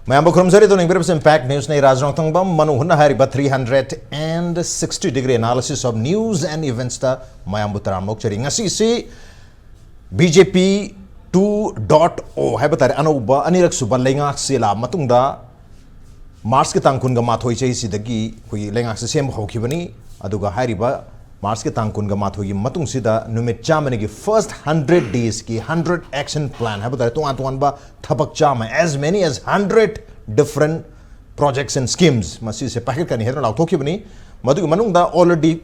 Mayamba Krumzari to Ningber's Impact News Nay Raj Nongthombam, Manung Hutna Hari 360-degree analysis of news and events ta Mayamba Taramok Chering. Ngasi BJP 2.0 haibatare anoba anirak suba lengak sila matungda Mars ke tangkun ga mathoi chei sidagi hui lengak se sem hokibani aduga hariba Mars ke tangkun ga mathoi matung sida numit chamane ki first 100 days ki 100 action plan haibatare tuan ba thabak chama as many as 100 different projects and schemes masi se packet kani hedra law thokibani madu manungda already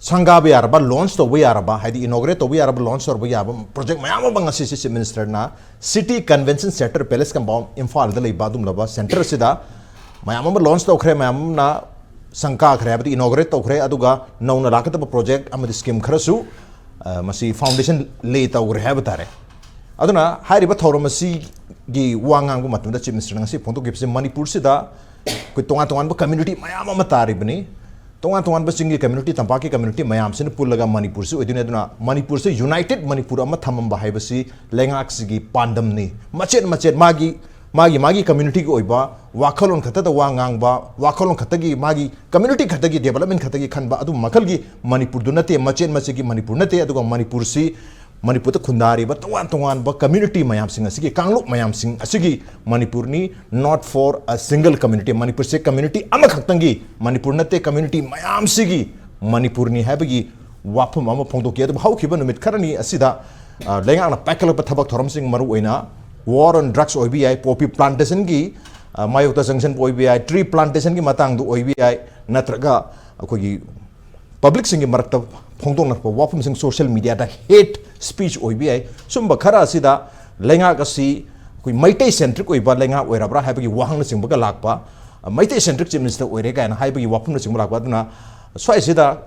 Sangabi Araba launched the way Araba, had the inaugurate the way Araba launched or way Araba project Mayama Assistant Minister na City Convention Center Palace Compound Imphal the Badum Laba Center Sida Mayama launched the Okre Mayam na Sanka Krab, the inaugurate the Okre Aduga, known Rakataba project, Amadi scheme Krasu, Masi Foundation late over Habatare. Aduna, Hariba Thoramasi Gi Wangangu Matunda Chief Minister Nasi Ponto gives him Manipur Sida, Kutongan community Mayama Mataribani. Tuan single community tampaki community mayam sin pulaga Manipur se edine duna Manipur se united Manipur amma thamam bahai basi lengak sigi pandam ni machet magi community ko oiba wakhalon khata da wangang ba wakhalon khata gi magi community khata gi development khata gi khan ba adu makal gi Manipur dunate machet gi Manipur nate adu Manipur si Manipur ta khundari ba tuan ba community mayam sing asigi kangluk mayam sing asigi Manipur ni not for a single community Manipur se community ama khaktangi Manipur nate community mayam sigi Manipur ni habagi wapum ama phongdo ki adu hau khiba numit kharani asida lenga na pakal pa thabak thoram sing maru oina war on drugs OBI poppy plantation gi mayokta junction OBI tree plantation gi matang du OBI natraga akogi public singi marakta phongdong na wapum sing social media da hate speech OBI sumba khara asida lenga kasi koi maitei centric oiba lenga oirabra haibagi wahang na singba lakpa maitei centric chief minister oirega na haibagi wapum na singba lakpa duna swai sida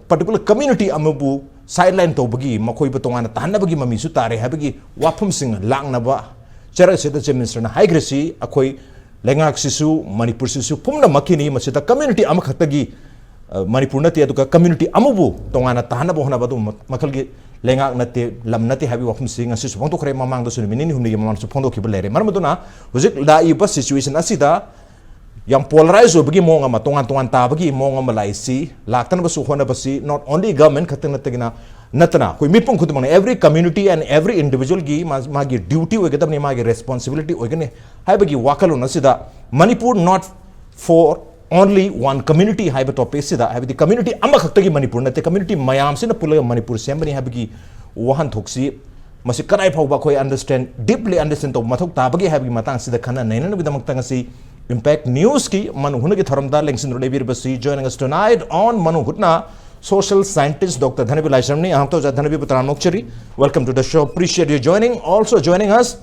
particular community amabu sideline tobagi makoi ba tongana tanabagi mami su tare haibagi wapum sing langna ba chara sida chief minister na haigresi akoi lenga sisu Manipur sisu pumna makini masida community amakhatagi Manipur nate aduka community amubu tongana tahana bohna badu makalgi lenga nate lam nate habi wapum sing asi su phongto khre mamang do sunu minini humni mamang su phongdo khibal lere marmaduna hujik la iba situation asida yang polarize obagi monga ma tongan ta bagi monga malai si laktan basu hona basi not only government khatang natagina natana koi mipung khudmang every community and every individual gi magi duty oigadam ni magi responsibility oigane haibagi wakalun asida Manipur not for only one community haiba topic sida haiba the community amba khaktagi Manipur nate community mayam sina pulaga Manipur sembani haibagi wahan thoksi masi karai phauba khoi understand deeply understand to mathok tabagi haibagi matang sida khana naina bidamak tangasi Impact News ki Manung Hutna ki tharamda lengsin rodebir basi joining us tonight on Manung Hutna social scientist Dr. Dhanabir Laishram ni aham to Dhanabir Laishram welcome to the show, appreciate you joining. Also joining us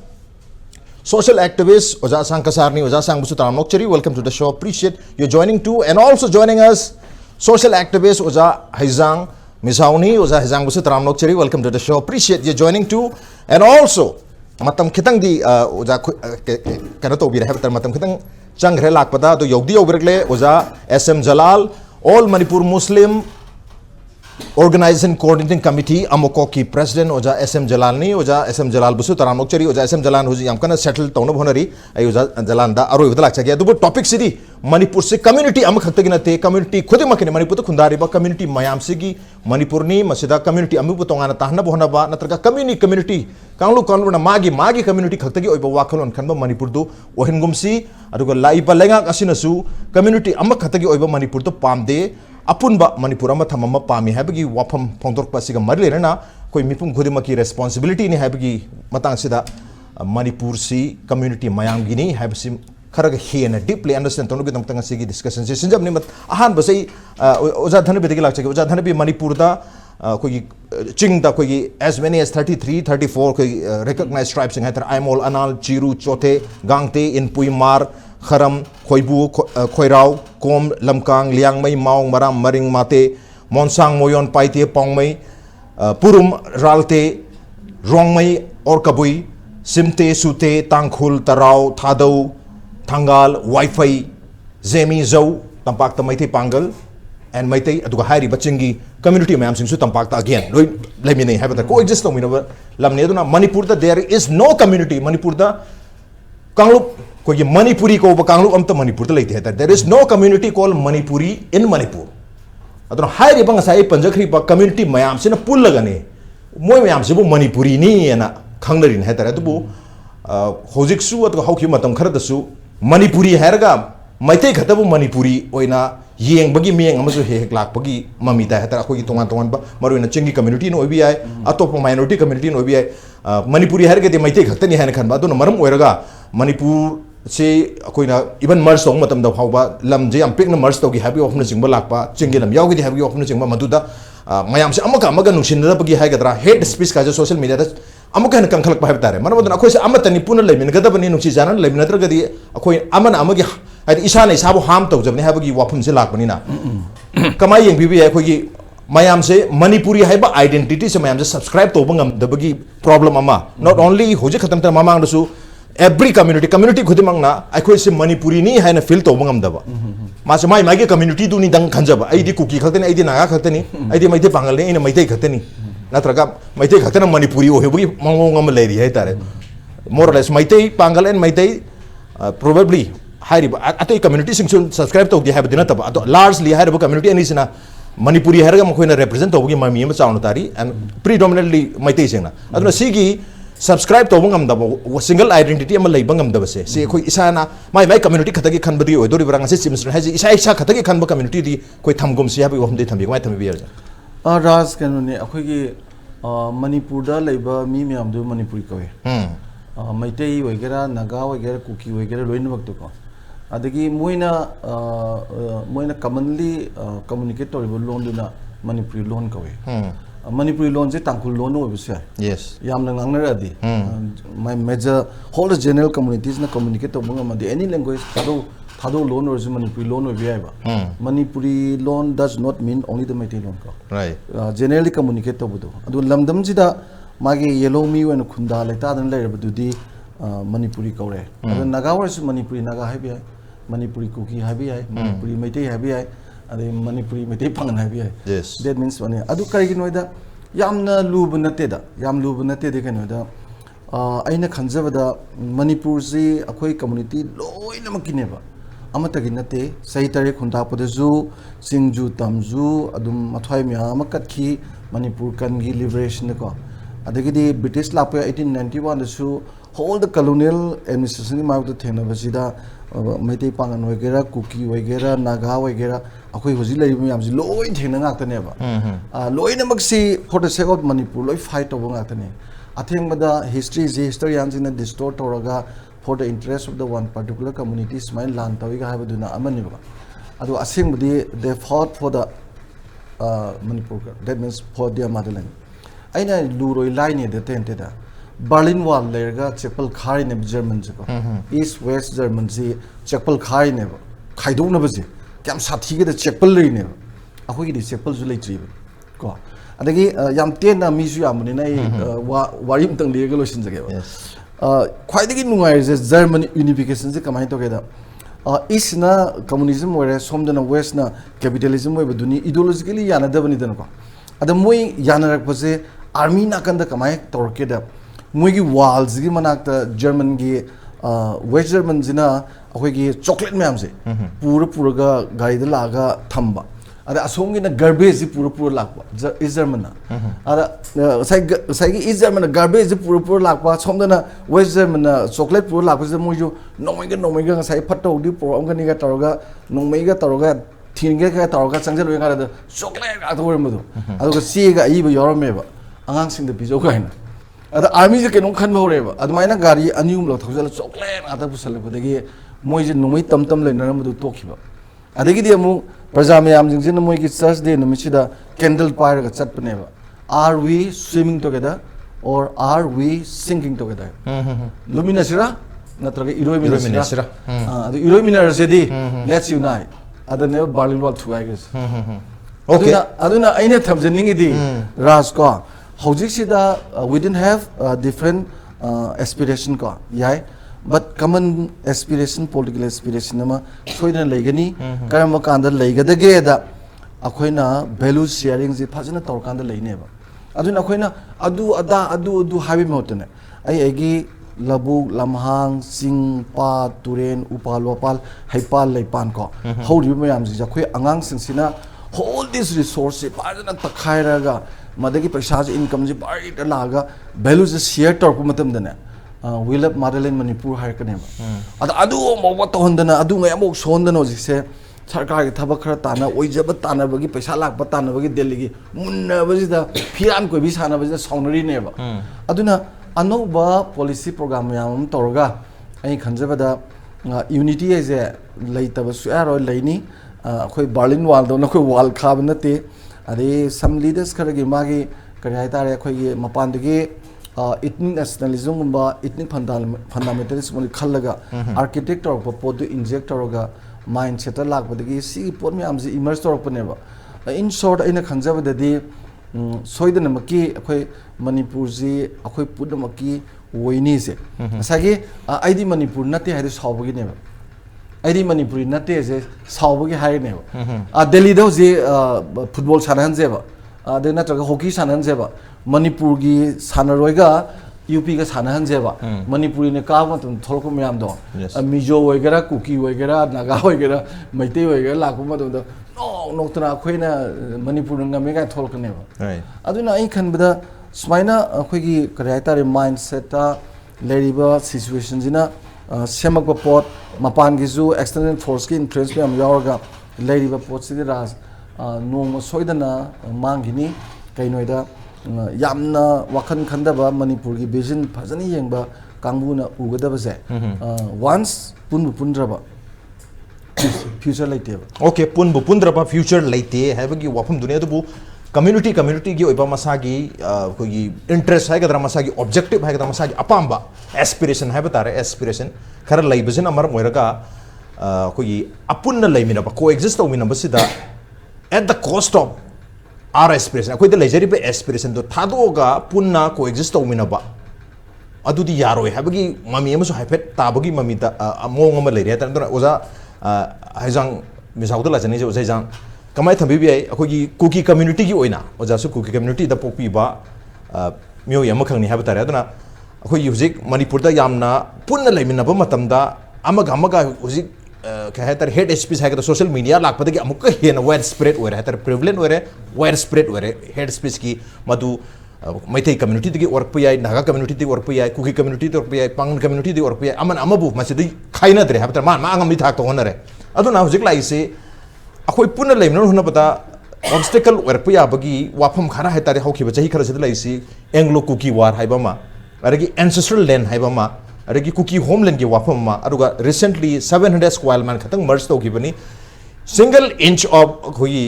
social activist Ashang Kasar ni Ashang Kasar, welcome to the show, appreciate you joining too. And also joining us social activist Heijang Misao ni Heijang Misao, welcome to the show, appreciate you joining too. And also matam khitang di kana to bira habatar matam khitang changre lakpada to yogdi obergle SM Jalal all Manipur Muslim Organization Coordinating Committee AMMOCOC ki President SM Jalal ni SM Jalal busu taramok chari SM Jalal huji yamkana settle tawna bhonari ay Jalal da aro idalak chagi adu topic sidi Manipur se community am khakta ginate community khudi makine Manipur to khundari ba community mayam sigi Manipur ni masida community amu butongana tahna bhona ba natraga community kanglu na magi community khakta gi oiba wakhalon khanba Manipur do ohingumsi aduga laiba lenga asinasu community am khakta gi oiba Manipur to pamde apunba Manipur ama thamama pami habagi wapam phongdor pasiga marilena koi mipum khudimaki responsibility ni habagi matang sida Manipur si community mayam gini habsi kharaga hena deeply understand tonu bidam tanga sigi discussion se sinjam ni mat ahan basai oja Dhanabir degi lakcha oja Dhanabir Manipur da koi ching da koi as many as 34 koi recognized tribes in hatar Aimol Anal Chiru Chote Gangte in Puimar Kharam Khoibu Khoirau Kom Lamkang Liang Mai Maung Maram Maring Mate Monsang Moyon Paite Pongmai Purum Ralte Rongmai Orkabui Simte Sute Tangkhul Tarau Thadau Thangal Wi-Fi Zemi Zau Tampak Maite Pangal and Maite aduga hairi bachingi community mayam sing su tampakta again let me have the coexist to Manipur da there is no community Manipur da Kanglup कोई Manipuri को बकांगलू अम्ता Manipur तो लेते हैं there is no community called Manipuri in Manipur अतुन हाई रिबंग साई पंजखरी पा community मयाम से ना पुल लगाने मोय मयाम से वो Manipuri नहीं है ना खांगलरिन है तरह तो वो होजिक्सु अतुन हाउकी मतम खरद सु Manipuri है रगा मैते खता वो Manipuri ओय ना येंग बगी मियेंग अमसु हे लाख बगी ममीता है तरह कोई तोंगान तोंगान बा मरो इन चिंगी community नो भी आए अतोप minority community नो भी आए Manipuri है रगे ते मैते खता नहीं है ना खन बा तो न मरम ओय रगा Manipur से कोई ना इवन मर्ज तोंग मतम दा फाउबा लम जे पिक न मर्ज तोगी हैबी ऑफ न चिंगबा लाखपा चिंगे लम यावगी हैबी ऑफ न चिंगबा मधुदा मयाम से अमका नुसिनदा बगी हाइगदरा हेट स्पीच का जो सोशल मीडिया दा अमका न कंखलक पाइब तारे मन मदन अखोय से अमतनी पुन लेमिन गदबनी नुसि जान लेमिन नत्रगदी अखोय अमन अमगी हाइद इसा ने साबो हाम तौजबने हैबगी वाफुम से लाखबनी ना कमाय यंगबिबि अखोयगी मयाम से Manipuri हाइबा आइडेंटिटी से मयाम से सब्सक्राइब तोबंगम दबगी प्रॉब्लम अमा नॉट ओनली होजे खतम तर ममांग दसु every community खुदिमंगना अखोय से Manipuri नहीं है ना फील तोबंगम दबा मासे माई माई के community दुनी दंग खंजबा आइदी कुकी खतने आइदी नागा खतनी आइदी मैते पांगल ने इन मैते खतनी नत्रगा मैते खतना Manipuri ओहेबगी मंगोंगम लेरी है तारे more or less मैते पांगल एंड मैते probably हाइरिबा अतै community सिंग सब्सक्राइब तो दिया है बदिना तब अतो largely हाइरिबा community अनिसना Manipuri है रगा मखोयना represent तोबगी मामी एम चाउन तारी and predominantly मैते सिंगना अदुना सिगी subscribe to bangam da single identity am lay bangam da se se khoi isana mai community khatagi khan badi oi dori barang se simsra ha isa khatagi khan ba community di koi thamgom se habi hom de thambi mai thambi ber ras kanu ne akhoi gi Manipur da leiba mi myam du Manipuri kawe maitei oigera naga oigera kuki oigera loin bak to ko adagi moina commonly communicate to lon duna Manipuri lon kawe Manipuri loan se tangkul loan no bisa. Yes. Yam nang nang adi. My major whole general communities na communicate to bunga madi any language thado loan or Manipuri loan or biya ba. Manipuri loan does not mean only the Meitei loan ka. Right. Generally communicate to budo. Adu lamdam jida magi yellow mi wen khunda leta dan lai budu di Manipuri kaure. Adu naga or Manipuri naga hai biya. Manipuri kuki hai biya. Manipuri Meitei hai biya. अरे Manipuri में ते पंगन है भी है yes that means वने अदु करी की नोइदा यामना लूब नते दा याम लूब नते देखे नोइदा आइना खंजबदा Manipur से अखोई कम्युनिटी लोई नमक किने बा अमतगी नते सही तरह खुंदा पदजु सिंजु तमजु अदुम अथवाई म्याम कतखी Manipur कंगी liberation को अदगिदी British लापे 1891 दसु whole the colonial administration की मार्ग तो थेना बसीदा मैते पांगन वगैरह कुकी वगैरह नागा वगैरह अखोई होजी लई म्याम जी लोई थेना गातने बा लोई नमक सी for the sake of Manipur लोई fight over गातने अथेंग बदा historian Jinnah distort होरगा for the interest of the one particular community smile land तविगा है बदुना अमन निबा अदु असेंग बदी they fought for the Manipur that means for their motherland aina luroi line ne de tente da Berlin Wall lerga chapel khai ne German ko east west German ji chapel khai ne khaidong na baje kyam sathi ge de chapel le ne akoi ge chapel ju le tri ko adagi yam ten na mi ju yam ne nai warim tang le ge lo sin jage ba khwai de gi nungai je German unification je kamai to ge da east na communism where som na west na capitalism we duni ideologically yana da bani da ko ada moi yana rak baje army na kan da kamai torke da moi gi walls gi manak da German gi west German jina akoi gi chocolate myam se pura ga gari da laga thamba ada asom gi na garbage ji pura lakwa is German na ada sai gi is German na garbage ji pura lakwa som da na west German na chocolate pura lakwa je moi ju nomai ga sai phatto di program ga ni ga taroga nomai ga taroga thinge ga taroga changjal we ga da chocolate ga to mo do adu ga si ga ai ba yorome ba angang sing da bijo ga ina ada army je kenon khan bhore ba adu mai na gari anium lo thojal chocolate ata pusal ba dagi moi je nomai tam le na mo do tokhi ba adagi di amu praja mayam jing jin moi ki church day no michida candle pyre ga chat pane ba are we swimming together or are we sinking together lumina sira natraga iroi mina sira adu iroi mina se di let's unite adane Berlin Wall thu ai guys okay aduna aine thamjaning di Raj ko hojik sida we didn't have different aspiration ko yai but common aspiration political aspiration ama soidana leigani karama kanda leigadage da akoina value sharing ji phajana torkanda leine ba aduna akoina adu habi motene ai agi labuk lamhang sing pa turen upal wapal haipal leipan ko hori mayam ji khoi angang sing sina all this resource parana takhairaga madagi paisa income ji bari da laga value ji share tor ko matam dane will up motherland manipur har kane ba adu mo ba to hondana adu ngai amok sondana ji se सरकार के थबक खरा ताना ओइजब तानाबगी पैसा लाख तानाबगी दिल्ली की मुन्नबजिदा फिरान कोई भी सानाबजिदा सौनरी नेबा अदुना अनोबा policy programme याम तोरगा आई खंजबदा unity एजे लेतब सुयारो लेनी अखोई बर्लिन वाल दो नखोई वाल खाब नते अदे सम लीडर्स खरगी मागी करि हाइतारे अखोई मपानदगी इथनिक नेशनलिज्म गुम्बा इथनिक फंडामेंटलिज्म खल्लगा आर्किटेक्ट तोरप पोदु इंजेक्ट तोरगा माइंडसेट लापदी सी पोट मैम से इमर्ज तौरपनेब इन शॉर्ट अगर खनजबदी सोदनमकी अखोई मणिपुर से अखोई पुनमकी वोइनी से आई मणिपुर नते है साउबगीनेब आई मणिपुरी नते से साउबगी हाइनेब दिल्ली हजे फुटबॉल सानहनजेब नत्रग हॉकी सानहनजेब मणिपुर की सानरोइगा यूपी का सानहनजेब मणिपुरी ने काब मतम थोलको मैम दो मिजो वगैरह कुकी वगैरह नागा वगैरह मैते वगैरह लाखो मतम दो नोक्तना अखोइना मणिपुर ngame ga थोलकनेब अदुना आई खनबदा स्माइना अखोइगी करै हाइतारे माइंडसेट ता लेरिबा सिचुएशन जिना सेमक पोट मपान गिजु एक्सटर्नल फोर्स की इंफ्लुएंस पे हम यावरगा लेरिबा पोट सिदि राज नोंग सोइदना मांगिनी कैनोइदा यामना वाखन खंदबा मणिपुर की विजन फजनी येंबा कांगबुना उगदबसे वंस पुनद्रबा फ्यूचर लेते ओके पुनद्रबा फ्यूचर लेते हैबगी वाफम दुनिया दुबु कम्युनिटी की ओइबा मसागी कोई इंटरेस्ट है गदरा मसागी ऑब्जेक्टिव है गदरा मसागी अपाम्बा एस्पिरेशन है बतारे एस्पिरेशन खर लैबजिन अमर मोइरगा कोई अपुन्न लैमिनबा कोएग्जिस्ट तौमिनबसिदा at the cost of our aspiration अखोइद लेजरीब एस्पिरेशन दो थादोगा पुन्ना कोएग्जिस्ट तौमिनबा अदुदी यारोय हैबगी ममी अमसु हाइफेट ताबगी ममी ता मोंग अम लेरे तन ओजा हाइजांग मिसाउद लाजनी जे ओजाइजांग कमाय थंबिबि आइ अखोइगी कुकी कम्युनिटी की ओइना ओजासु कुकी कम्युनिटी दा पोकपिबा मियो यम खंगनी हैब तारे अदुना अखोइगी हुजिक मणिपुर दा यामना पुन्ना लेमिनबा मतमदा अमगा हुजिक कहतर हेड स्पीच है सोशल मीडिया लापदगी अमुक हेन वाइड स्प्रेड ओरे है प्रिविलेंट ओरे वाइड स्प्रेड ओरे हेड स्पीच की मधु मैथै कम्युनिटी दगी ओरप याय नागा कम्युनिटी दगी ओरप याय कुकी कम्युनिटी दगी ओरप याय पांगन कम्युनिटी दगी ओरप याय अमन अमबु मसिदि खाइनद्रे है मा अंगमि थाक तो होनरे अदुना हुजिक लाइसे अखोइ पुन लेमन होनबदा ऑब्स्टेकल ओरप याबगी वाफम खरा है तारे हौखिबा चही खरा सिद लाइसे एंग्लो कुकी वार हाइबमा अरगी एंसेस्ट्रल लैंड हाइबमा अरगी कुकी होमलैंड की वाफम अरुगा रिसेंटली 700 स्क्वायर मान खतंग मर्ज तौगिबनी सिंगल इंच ऑफ कोई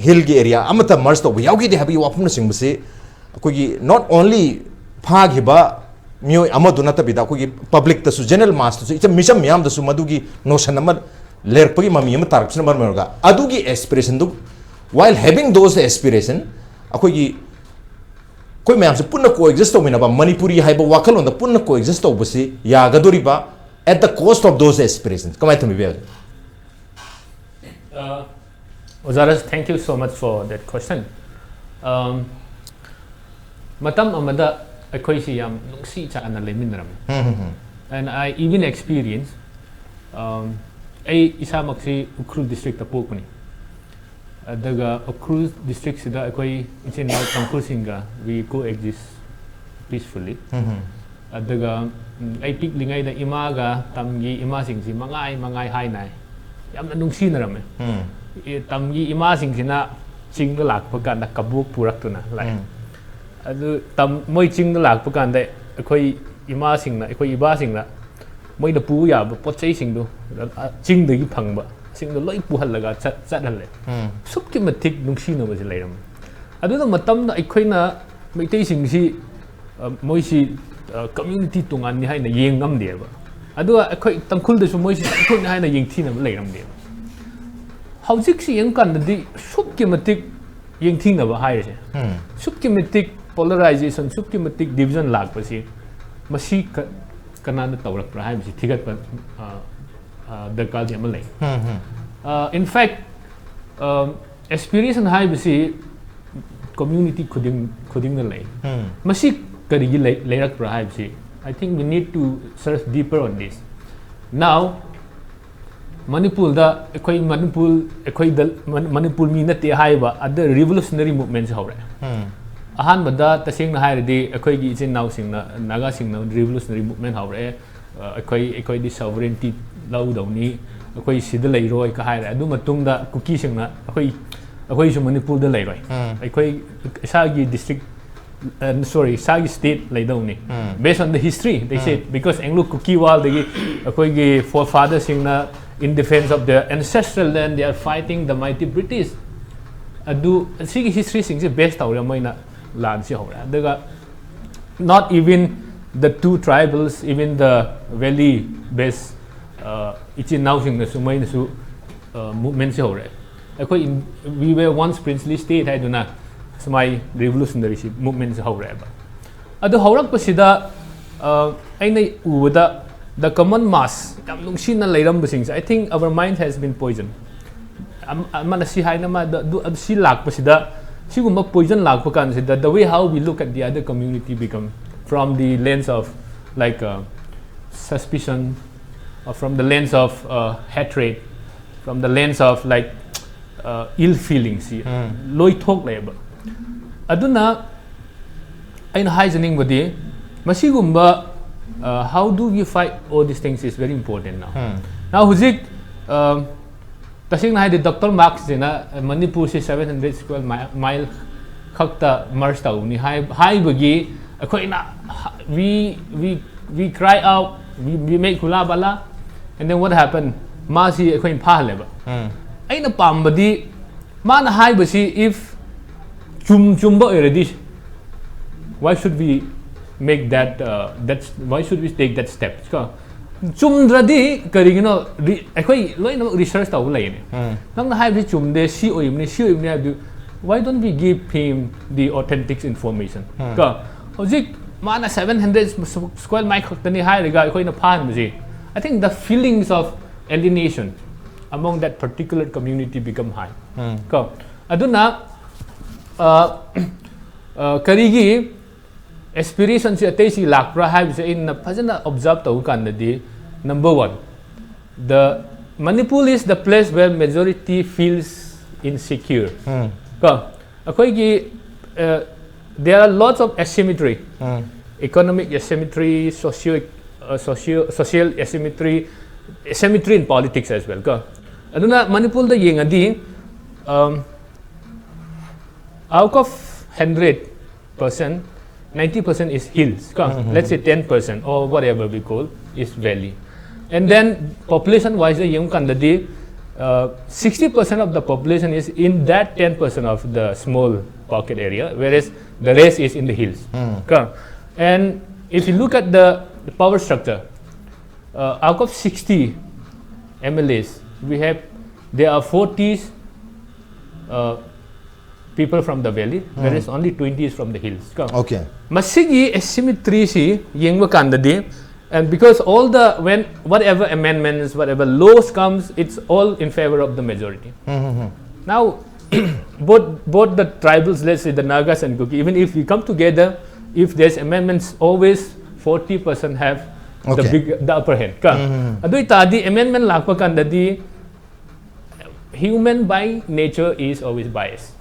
हिल की एरिया अमत मर्ज तौब याउगी दे हबी वाफम सिंगबसे कोई नॉट ओनली फागिबा मियो अमदु नतबिदा कोई पब्लिक तसु जनरल मास तसु इच मिसम मियाम दसु मदुगी नोशन नंबर लेरपगी ममी यम तारक्सन नंबर मरगा अदुगी एस्पिरेशन दु while having those aspiration अखोई कोई मैम से पुनः कोएग्जिस्ट तौमिनबा मणिपुरी हाइब वाखलों पुनः कोएग्जिस्ट तौबसी यागदोरिबा at the cost of those aspirations कमाय थमिबे Ozaras, thank you so much for that question. Matam amada akhoi si yam nungsi chana leminram. And I even experienced ai isa maksi Ukhrul district tapokuni. Daga Ukhrul district sida akhoi ichin na tangkul singa we coexist peacefully. Daga ai pik lingai da imaga tamgi ima singsi mangai hai nai. Yamna nungsi naram. Tamgi ima singina ching lak pakan da kabuk purak tuna lai. Adu tam moi ching lak pakan da akhoi ima singna akhoi iba singna moi da pu ya pot chai sing do ching da gi phangba sing do loi pu hal laga chat hal le sup ki matik nungsi no ba lairam adu da matam da akhoi na maitai sing si moi si community tungan ni hai na yeng ngam de ba adu akhoi tangkhul da su moi si akhoi na hai na yeng thi na lairam de hauzik si yang kan di sup ki matik yeng thi na ba hai se sup ki matik polarization sup ki matik division lag pa si masi kanana tawrak pra hai si thigat pa darkar di amal lai in fact aspiration hai si community khuding na lai masi kari gi lairak pra hai si I think we need to search deeper on this. Now, Manipur da Manipur mi nate haiba other revolutionary movements hore. Ahan bada tasing na haire di akoi gi ichin now sing na naga sing na revolutionary movement hore. Akoi di sovereignty lau daw ni akoi sida leiroi ka haire adu matung da cookie sing na akoi su Manipur da leiroi. Akoi sagi district Sagi state lay daw ni. Based on the history, they said because Anglo cookie wall they akoi gi forefathers sing na in defense of their ancestral land, they are fighting the mighty British. Adu sige history sing se best tawra mai na land si hora. Daga not even the two tribals, even the valley based ichi now sing na sumai na su movement si hora. We were once princely state hai duna sumai revolutionary movement si hora ba. Adu horak pa sida ai nei ubada the common mass, I think our mind has been poisoned. The way how we look at the other community become from the lens of like suspicion, or from the lens of hatred, from the lens of like ill feelings. Loi talk labor. Aduna in heisening with the Masigumba. How do we fight all these things is very important now. Now, Huzik, tasing na the Dr. Marx na Manipur si 700 square mile kakta march tao ni hai bagi ako na we cry out, we make hula bala, and then what happened? Ma si ako in pahaleba. Ay na pambadi ma na hai basi if chumba already. Why should we make that why should we take that step? Chumdradi karigino akoi loi na research taw lai ni nang na hai chumde si oimni why don't we give him the authentic information ka hojik mana 700 square mile khakta ni hai riga akoi na phan ji. I think the feelings of alienation among that particular community become high ka aduna karigi aspiration si atay si lakra hai bisa in na observe tahu kan di number 1 the Manipur is the place where majority feels insecure. Akoi gi there are lots of asymmetry, economic asymmetry, social asymmetry in politics as well. Aduna Manipur da yengadi out of 100%. 90% is hills. Let's say 10% or whatever we call is valley. And then population-wise, 60% of the population is in that 10% of the small pocket area, whereas the rest is in the hills. And if you look at the power structure, out of 60 MLAs, there are 40 people from the valley, whereas only 20 is from the hills. Okay. Masigi asymmetry si yengwa kandadi, and because all the whatever amendments, whatever laws comes, it's all in favor of the majority. Now, both the tribals, let's say the Nagas and Kuki, even if we come together, if there's amendments, always 40% have the upper hand. Adu itadi amendment lakpa kandadi, human by nature is always biased.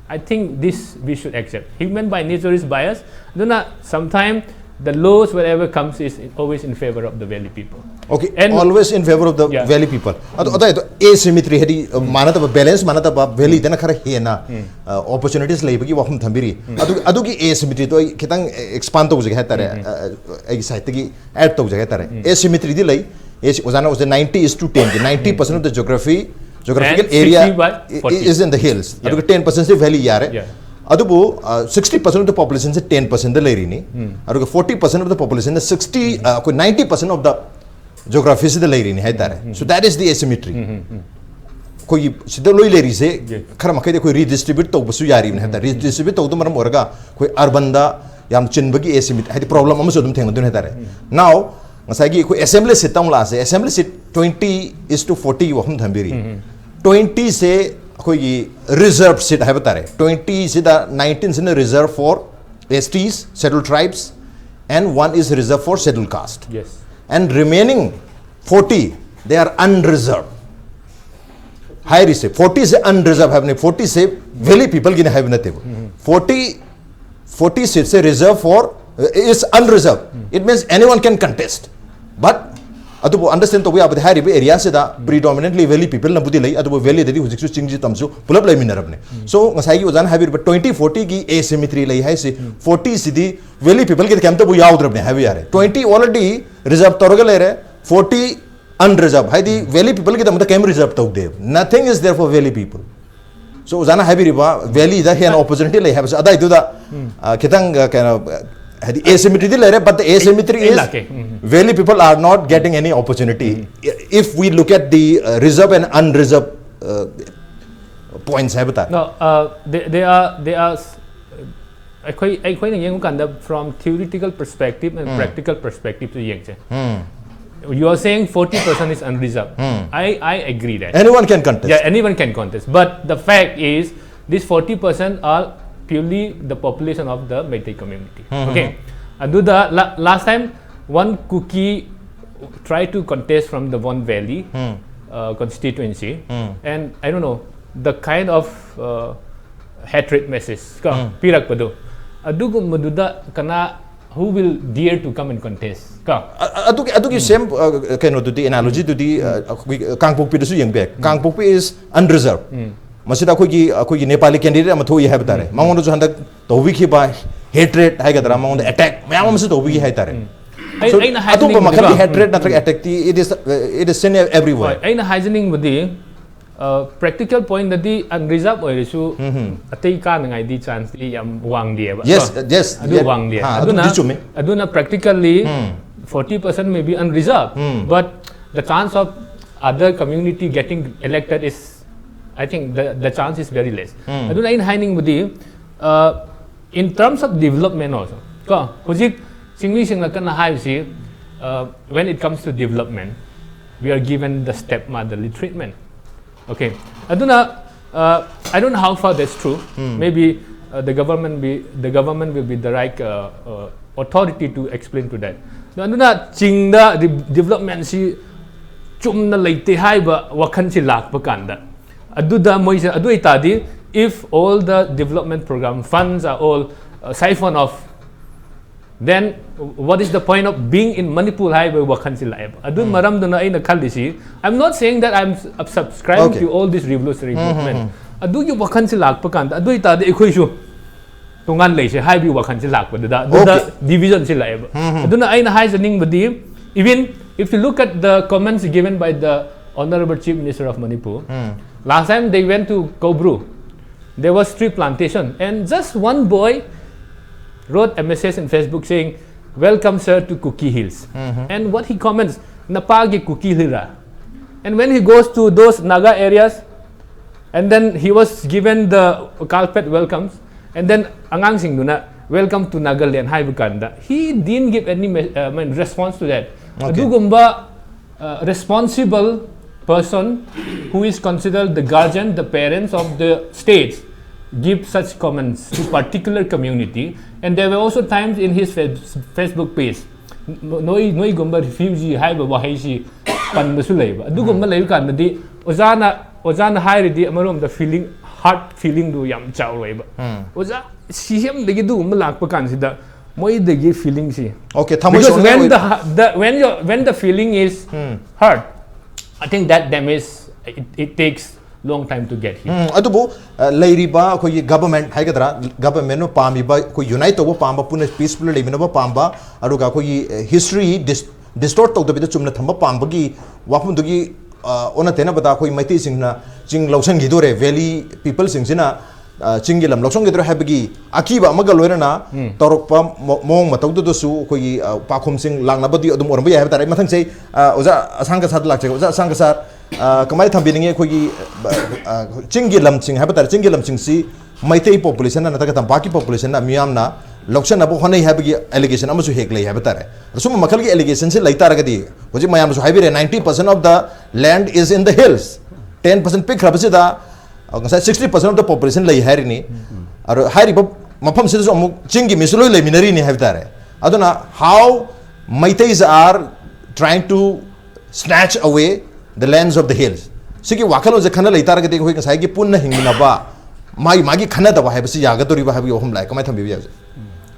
I think this we should accept. Human by nature is biased. Sometimes the laws, whatever comes, is always in favor of the valley people. Okay, and always in favor of the valley people. Asymmetry hedi manata balance manata valley dena khara hena opportunities labagi wakum thambiri. Adugi asymmetry to kitang expand to jagah tare ai site gi add to jagah tare. Asymmetry di lai ozana was 90:10. 90% of the geographical area is in the hills. Adugi 10% se valley yare. Adubu 60% of the population is 10% the Lairini. Adugu 40% of the population is 90% of the geography is the Lairini. So that is the asymmetry. Koi sidaloi Lairi se karamakai koi redistribute to basu yari ne hata redistribute to maram orga koi urban da yam chinbagi asymmetry. Hadi problem amu sodum thenga dun hata. Now ngasagi koi assembly sit tang la se assembly sit 20:40 wahum thambiri. 20 se reserved seat have 20 is the 19 is in the reserve for STs, settled tribes, and 1 is reserved for scheduled caste. Yes. And remaining 40, they are unreserved. Higher is 40 is unreserved having 40 say valley people gina have nothing. 40 seats reserved for is unreserved. It means anyone can contest. But adu understand to we have the high area se da predominantly valley people na budi lai adu valley dedi hujik chingji tamsu pulap lai minarabne. So ngasai gi ozan have but 2040 ki asymmetry lai hai se 40 sidi valley people ki kam to bu yaud rabne have yare 20 already reserved torgal re 40 unreserved. Hai the valley people ki tam kam reserved to de. Nothing is there for valley people. So uzana have riba valley da an opportunity lai have ada itu da kitang kind of the asymmetry but the asymmetry is valley people are not getting any opportunity if we look at the reserve and unreserved points hai bata. No, they are from theoretical perspective and practical perspective to you are saying 40% is unreserved. I agree that anyone can contest. Yeah, anyone can contest. But the fact is, these 40% are purely the population of the Meitei community. Okay. Last time, one Kuki tried to contest from the one valley constituency, and I don't know the kind of hatred message. Pirak pado. Adugo maduda kana. Who will dare to come and contest? Aduki same kind of the analogy to the Kangpokpi the Suyang Bek. Kangpokpi is unreserved. Masida Kogi Nepali candidate Amatoi have done. Mangon to Handa to wiki by hatred, Hagadra, among the attack, Mammas to wiki hatare. So Makati hatred, not attack, it is seen everywhere. I'm heightening with the practical point that the unreserved or issue a take on ID chance the wang dia. Yes, wang dia. Aduna practically 40% may be unreserved, but the chance of other community getting elected is, I think the chance is very less. Aduna in hiding with the in terms of development also. When it comes to development, we are given the stepmotherly treatment. Okay, I don't know how far that's true. Maybe the government will be the right authority to explain to that. Aduna chingda development si chumna leite haiba wakan si lak pakanda. Aduda moisa adu itadi if all the development program funds are all siphoned off, then what is the point of being in Manipur highway wakan sila adun maram do na ay nakalisi. I'm not saying that I'm subscribing to all this revolutionary movement. Adu yu wakan sila pakan adu ita de equation tungan lay siya highway wakan sila pa da division sila adu na ay na hightening badi. Even if you look at the comments given by the Honorable Chief Minister of Manipur, last time they went to Kobru, there was tree plantation and just one boy wrote a message in Facebook saying, "Welcome sir to Cookie Hills." And what he comments, "Napagi Cookie Hilla." And when he goes to those Naga areas, and then he was given the carpet welcomes, and then Angang Sing Duna, "Welcome to Nagaland, Hai Bukanda." He didn't give any response to that. Adugumba responsible person who is considered the guardian, the parents of the states, give such comments to particular community. And there were also times in his Facebook page, Noi Gumba refugee high Wahashi Pan Masuleva. Do Gumba Levikan, the Ozana high the feeling, heart feeling do Yam Chow Weba. Oza, see him, they do Malak Pakan, Moi they give feelings. Okay, because when the feeling is hurt, I think that damage it takes long time to get here. Adubo Lairiba, government, Hagadra, government no Pamiba, unite over Pamba, Puna peaceful Liminova Pamba, Aruga history distort of the Bitumna Tamba Pambagi, Wapundugi, Onatena Batako, Mati Singna, Ching Lausan Gidore, Valley people Singina, Chingilam, Loksong Gidra Habigi, Akiba, Magalorena, Torokpa, Mong, Matodo Su, Pakum Sing, Langnabadi, Odumorbi, I have that I must say, Ashang Kasar, Ashang Kasar. Kamay thambini kogi chingilam ching habatar chingilam ching si Meitei population na nataka baki population na miyam na lokshan na bo honai habigi allegation amasu heklei habatar suma makal gi allegation se laita ragadi hoji mayam su haibire 90% of the land is in the hills 10% pick rabse da 60% of the population lai harini aru hairi mafam se so amuk chingi misuloi lai minari ni habatar Aduna, how Maitais are trying to snatch away the lands of the hills. Siki wakalo je khana leitar ke dekho sai ki punna hingna ba magi khana da ba hai basi yaga tori ba ha bi ohum lai kamai thambi bi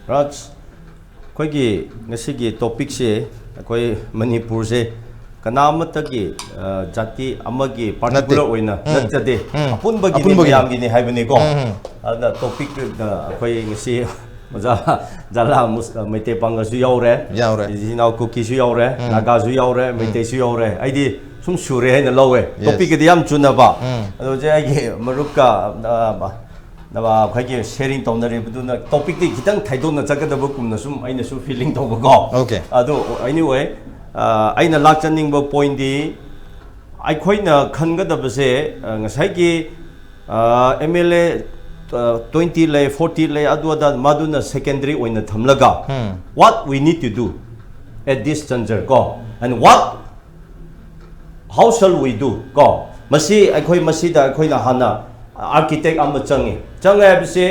Raj koi gi ngasi gi topic se koi Manipur se kanamata gi jati amagi particular oina natade apun ba gi ne yam gi ne hai bani ko ada topic da koi ngasi maja Jalal Maite Panga su yaure Jinau Kuki su yaure Naga su yaure Maite su yaure aidi sum sure hai na lowe topic gi yam chuna ba ado je ai maruka na khoi gi sharing tawna re buduna topic ti kitang thaido na chakada ba kumna sum aina su feeling to ba go okay ado anyway aina lak chaning ba point di ai khoi na khanga da ba se ngasai gi MLA 20 lay 40 lay adwada maduna secondary oina thamlaga what we need to do at this juncture go and how shall we do go masi akhoi masi da akhoi na hana architect am changi changa bse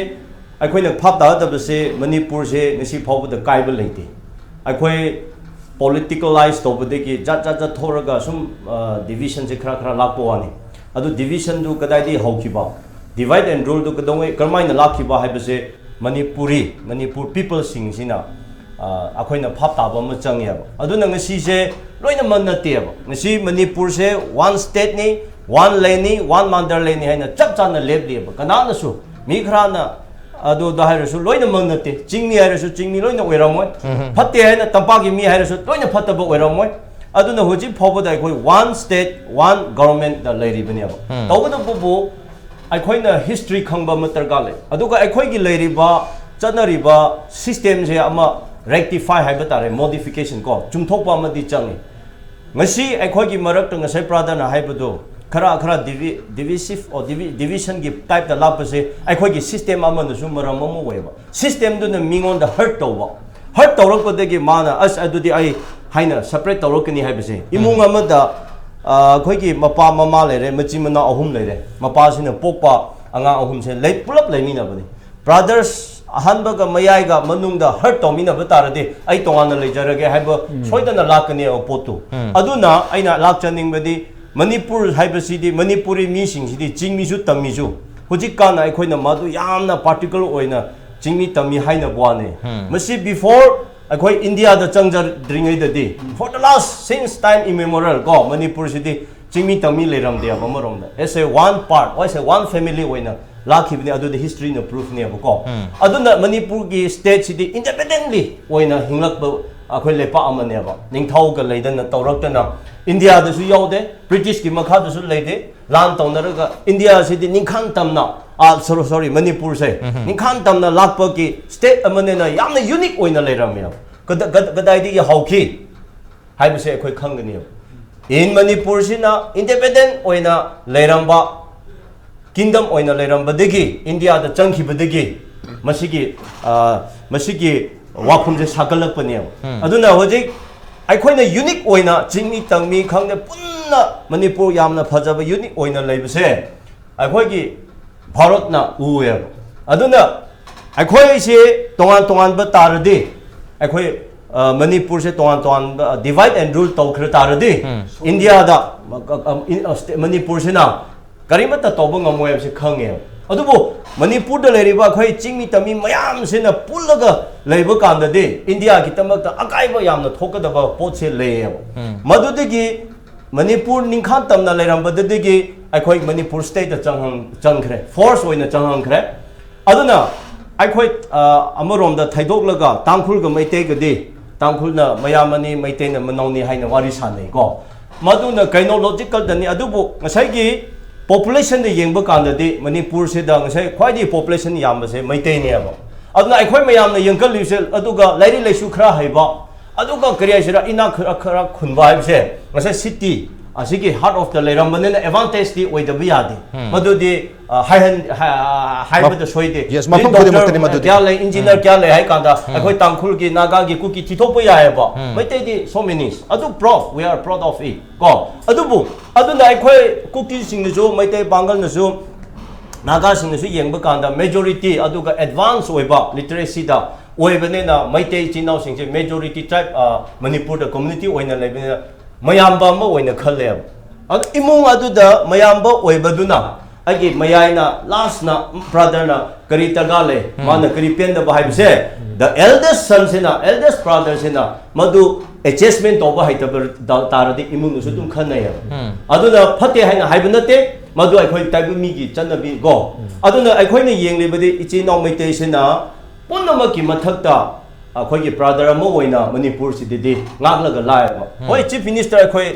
akhoi na phap da da bse Manipur se ngasi phau da kai ba leite akhoi politicalize to bde ki jat thoraga sum division se khara lakpo ani adu division du kadai di hauki ba divide and rule du kadong karmai na lakhi ba hai bse Manipur people sing sina akhoi na phap ta ba ma changi ba adu na ngasi se loina man na te ba ngasi Manipur se one state ni one lane ni one mandar lane ni haina chap chana leb de ba kana na su mi khra na adu da hai su loina man na te chingni hai su chingni loina oiramoi phatte haina tampa gi mi hai su loina phatta ba oiramoi adu na hoji phoba da khoi one state one government da leiri bani ba tawba da bu akhoi na history khangba matar ga le adu ga akhoi gi leiri ba chanari ba system je ama rectify hai ba tare modification ko chumthok pa ma di changi ngasi akhoi gi marak ta ngasai pradana hai ba do khara divisive or division gi type da lap se akhoi gi system ama na su maram mo weba system du na mingon da hurt to rak pa de gi mana as adu di ai haina separate to rak ni hai ba se imung ama da khoi gi mapa mama le re machi mana ahum le re mapa sina pokpa anga ahum se lei pulap lei mi na bani brothers ahanba ga mayai ga manung da hurt to mi na batara de ai tonga na le jarage hai ba soidana lakani o potu aduna aina lak chaning badi Manipur haibasidi Manipuri mi singidi jingmi ju tammi ju hojik kana akhoi na madu yamna particular oina jingmi tammi haina bwane masi before akhoi India da changjar dringai da di for the last since time immemorial go Manipur sidi jingmi tammi leram de amarom da as a one part as a one family oina lakhibni adu the history na proof ne ko aduna Manipur gi state sidi independently oina hinglak ba akhoi lepa amane ba ningthau ga leidana tawraktana India da su yaude British ki makha da su leide lan tawnaraga India sidi ningkhang tamna sorry Manipur se ningkhang tamna lakpa ki state amane na yamna unique oina leiramya gadai di hauki haiba se akhoi khangani in Manipur sina independent oina leiramba kingdom oina leiramba degi India da changki badegi masigi wakhum je sakalakpani aduna hojik akhoi na unique oina jingmi tangmi khangde punna Manipur yamna phajaba unique oina leibase akhoi gi bharat na uwe aduna akhoi se tongan ba tarade akhoi Manipur se tongan divide and rule tawkhra tarade India da Manipur se na karimata tawba ngamoy se khange adubo Manipur da leiriba khoi chingmi tami mayam sina pullaga leiba kanda de India ki tamakta akaiba yamna thokadaba pot se le madudegi Manipur ningkhan tamna leiramba dedegi akhoi Manipur state da changkhre force oina changhangkhre aduna akhoi amarom da thaidoglaga tangkhul ga maite ga de tangkhul na mayamani maite na manawni haina wari sanai ko maduna kaino logical dani adubo ngasai gi population de yengba kanda de Manipur se da ngasai khwai population yamba se maite ne ba aduna akhoi mayam na yengkal lisel aduga lairi leisu khra haiba aduga kriya sira ina khra khunba hai se ngasai city asigi heart of the leiramane na advantage di oida biyadi madudi hai bada soide yes mafam khode matani madudi kya le engineer kya le hai kanda akhoi tangkhul gi naga gi kuki thithop ya hai ba maite di so many adu proud we are proud of it ko adubu aduna akhoi kuki sing na jo maite bangal na jo naga sing na su yengba kanda majority aduga advance oiba literacy da oibanena maitei chinau singse majority tribe Manipur the community oina lebena mayamba ma oina khale imung aduda mayamba oibaduna agi mayaina last na brother na kari tagale mana kari penda bahai se the eldest son sina eldest brother sina madu adjustment over haitabar taradi imung su tum khanaya aduna phate haina haibanate madu akhoi taibu mi gi chanabi go aduna akhoi na yenglebadi ichi nau maitei sina punamaki mathakta akhoi brother mo oina Manipur sididi ngaglaga laiba hoi chief minister akhoi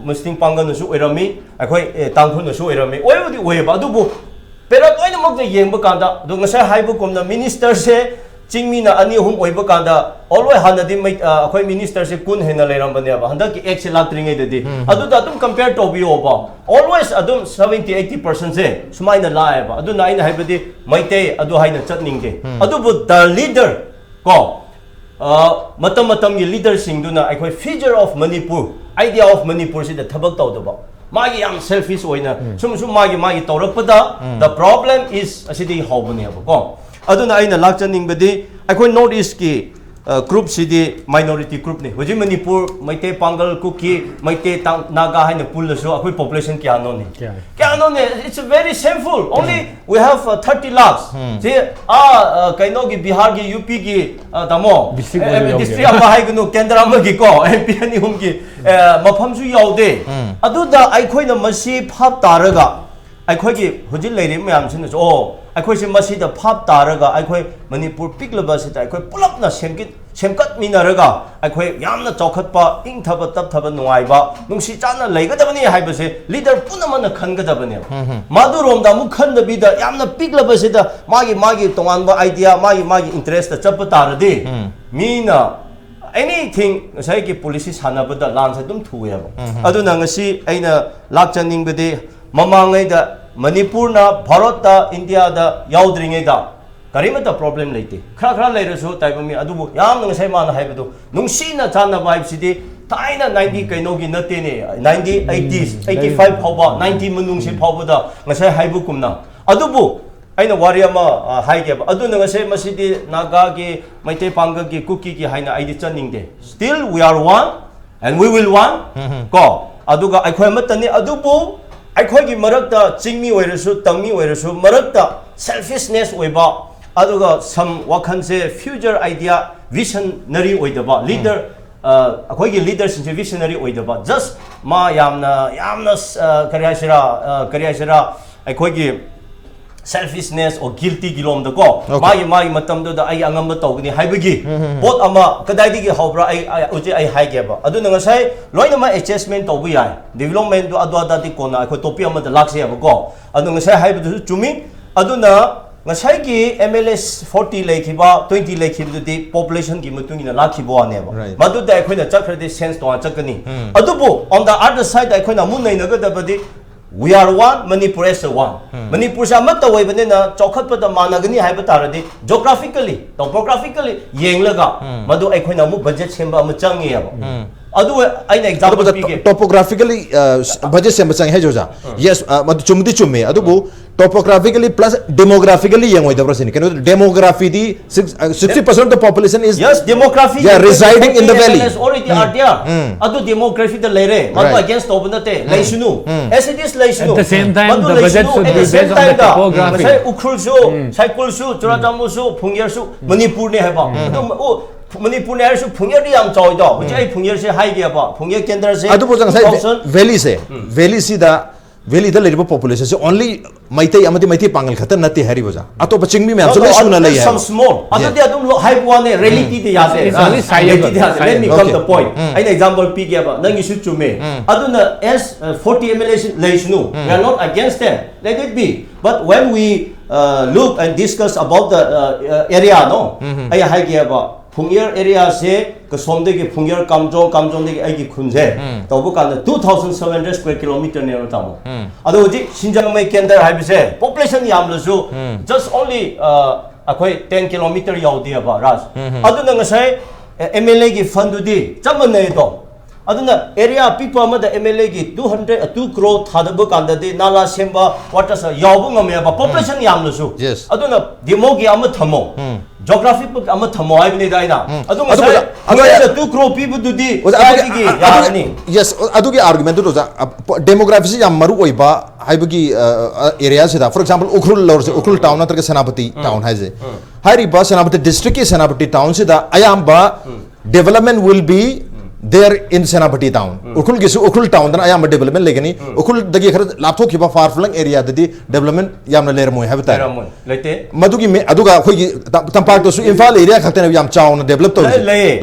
Muslim Pangan su oirami akhoi tangkhun su oirami oibudi oiba adubu pero oina mok yengba kanda do ngasa haibu komna minister se chingmi na ani hum oiba kanda always hanadi mai akhoi minister se kun hena leirambane ba handak ek se latringai dedi adu da tum compare to bi oba always adum 70-80% se sumaina laiba adu na aina haibadi maite adu haina chatningge adubu the leader ko matam gi leader singduna akhoi figure of Manipur idea of Manipur si the thabak tawdaba magi yam selfish oina sum magi tawrakpada the problem is asidi hobane ba ko aduna aina lakchaning bedi akhoi notice ki group sidi minority group ne hoji Manipur maite pangal kuki maite naga haina pul so akhoi population kya no ne it's very shameful only we have 30 lakhs je kaino gi Bihar gi UP gi tamo district ama hai gnu kendra ma gi ko MP ani hum gi mafam su yaude aduda akhoi na masi phap taraga akhoi gi hoji leire mayam sin so akhoi se masi da phap taraga akhoi Manipur piklaba se ta akhoi pulap na semkat minaraga akhoi yamna chokhat pa ing thaba tap thaba nuai ba nungsi chana leigadabani haibase leader punamana khangadabani madu romda mu khandabi da yamna piklaba se da magi tongan ba idea magi interest da chap taradi mina anything sai ki policy sanabada lansa dum thuya ba aduna ngasi aina lakchaning bede mamangai da Manipur na Bharat da India da yaudringai da karimata problem leite khara leirasu taibami adubu yamna ngasai mana haibadu nungsina chana vibe sidi taina 90 kaino gi nate ne 90 80s 85 phawba 90 manung se phawbada ngasai haibu kumna adubu aina wariama haige aduna ngasai masidi naga gi maite panga gi kuki gi haina aidi chaningde still we are one and we will one ko aduga aikhoi matani adubu akhoi gi marakta chingmi oirasu tangmi oirasu marakta selfishness oiba aduga some wakhanse future idea visionary oidaba leader akhoi gi leaders in visionary oidaba just ma yamna kariyasira akhoi gi selfishness or guilty gilom da ko magi matam da ai angam da tawgni haibagi bot ama kadai gi hobra ai uje ai haige ba aduna ngasai loina ma adjustment tawbu yai development do adwa di kona akhoi topi ama da lakse ba ko adu ngasai haibu chumi aduna ngasai gi MLS 40 lekhiba 20 lekhiba di population gi mutungina lakhibo ane ba madu da akhoi na chakrade sense to chakani adubu on the other side akhoi na mun nei naga da badi we are one Manipur as one Manipur sa mat tawai bane na chokhat pada managani haiba taradi geographically topographically yenglaga madu akhoi na mu budget semba mu changi ya adu aina example pige topographically budget semba chang he joja yes madu chumdi chumme adubu topographically plus demographically young with the person demography the 60% of the population is yes demography residing in the valley already are there adu demography the lere madu against obnate laishunu as it is laishunu at the same time the budget should be based on the topography sai ukhul su cycle su churajamu su phungyer su Manipur ne haba adu Manipur ne su phungyer di yam choi do jai phungyer se hai ge ba phungyer kendra se adu bojang sai valley si da valley da leriba population so only maitei amati maitei pangal khatan nati hari boja ato pachingmi me so suna lai some small adu adum high one reality de yase it's only sayable let me come the point an example p ge ba nang isu chume aduna as 40 mla laishnu we are not against them let it be but when we look and discuss about the area no ai hai ge ba phungyer area se kasomde ge phungyer kamjong de ai gi khunje tobu kan 2700 square kilometer ne ro tamo ado ji sinjang mai kendar hai bise population yam lo su just only akhoi 10 kilometer yaw dia ba ras adu na ngasai MLA gi fund di chamanai do aduna area people amada MLA gi 2 crore thadaba kandadi nala semba water sa yabu ngame ba population yamlu su Yes. aduna demo gi am thamo geography book am thamo ai ni daina aduma Adu- sai adu- aduna 2 crore people du di sai gi yani yes adugi argument to demography si yam maru oiba haibagi area sida for example ukrul lor se ukrul town natar ke senapati town hai je hari ba senapati district ke senapati town sida ayamba development will be there in Senapati town. Ukul gisu ukul town dan ayam development legani. Ukul dagi khar laptop kiba far flung area dadi development yam na layer moy have tar. lete Madugi me aduga khoi tampak to su Imphal area khakte na yam chaw na develop to.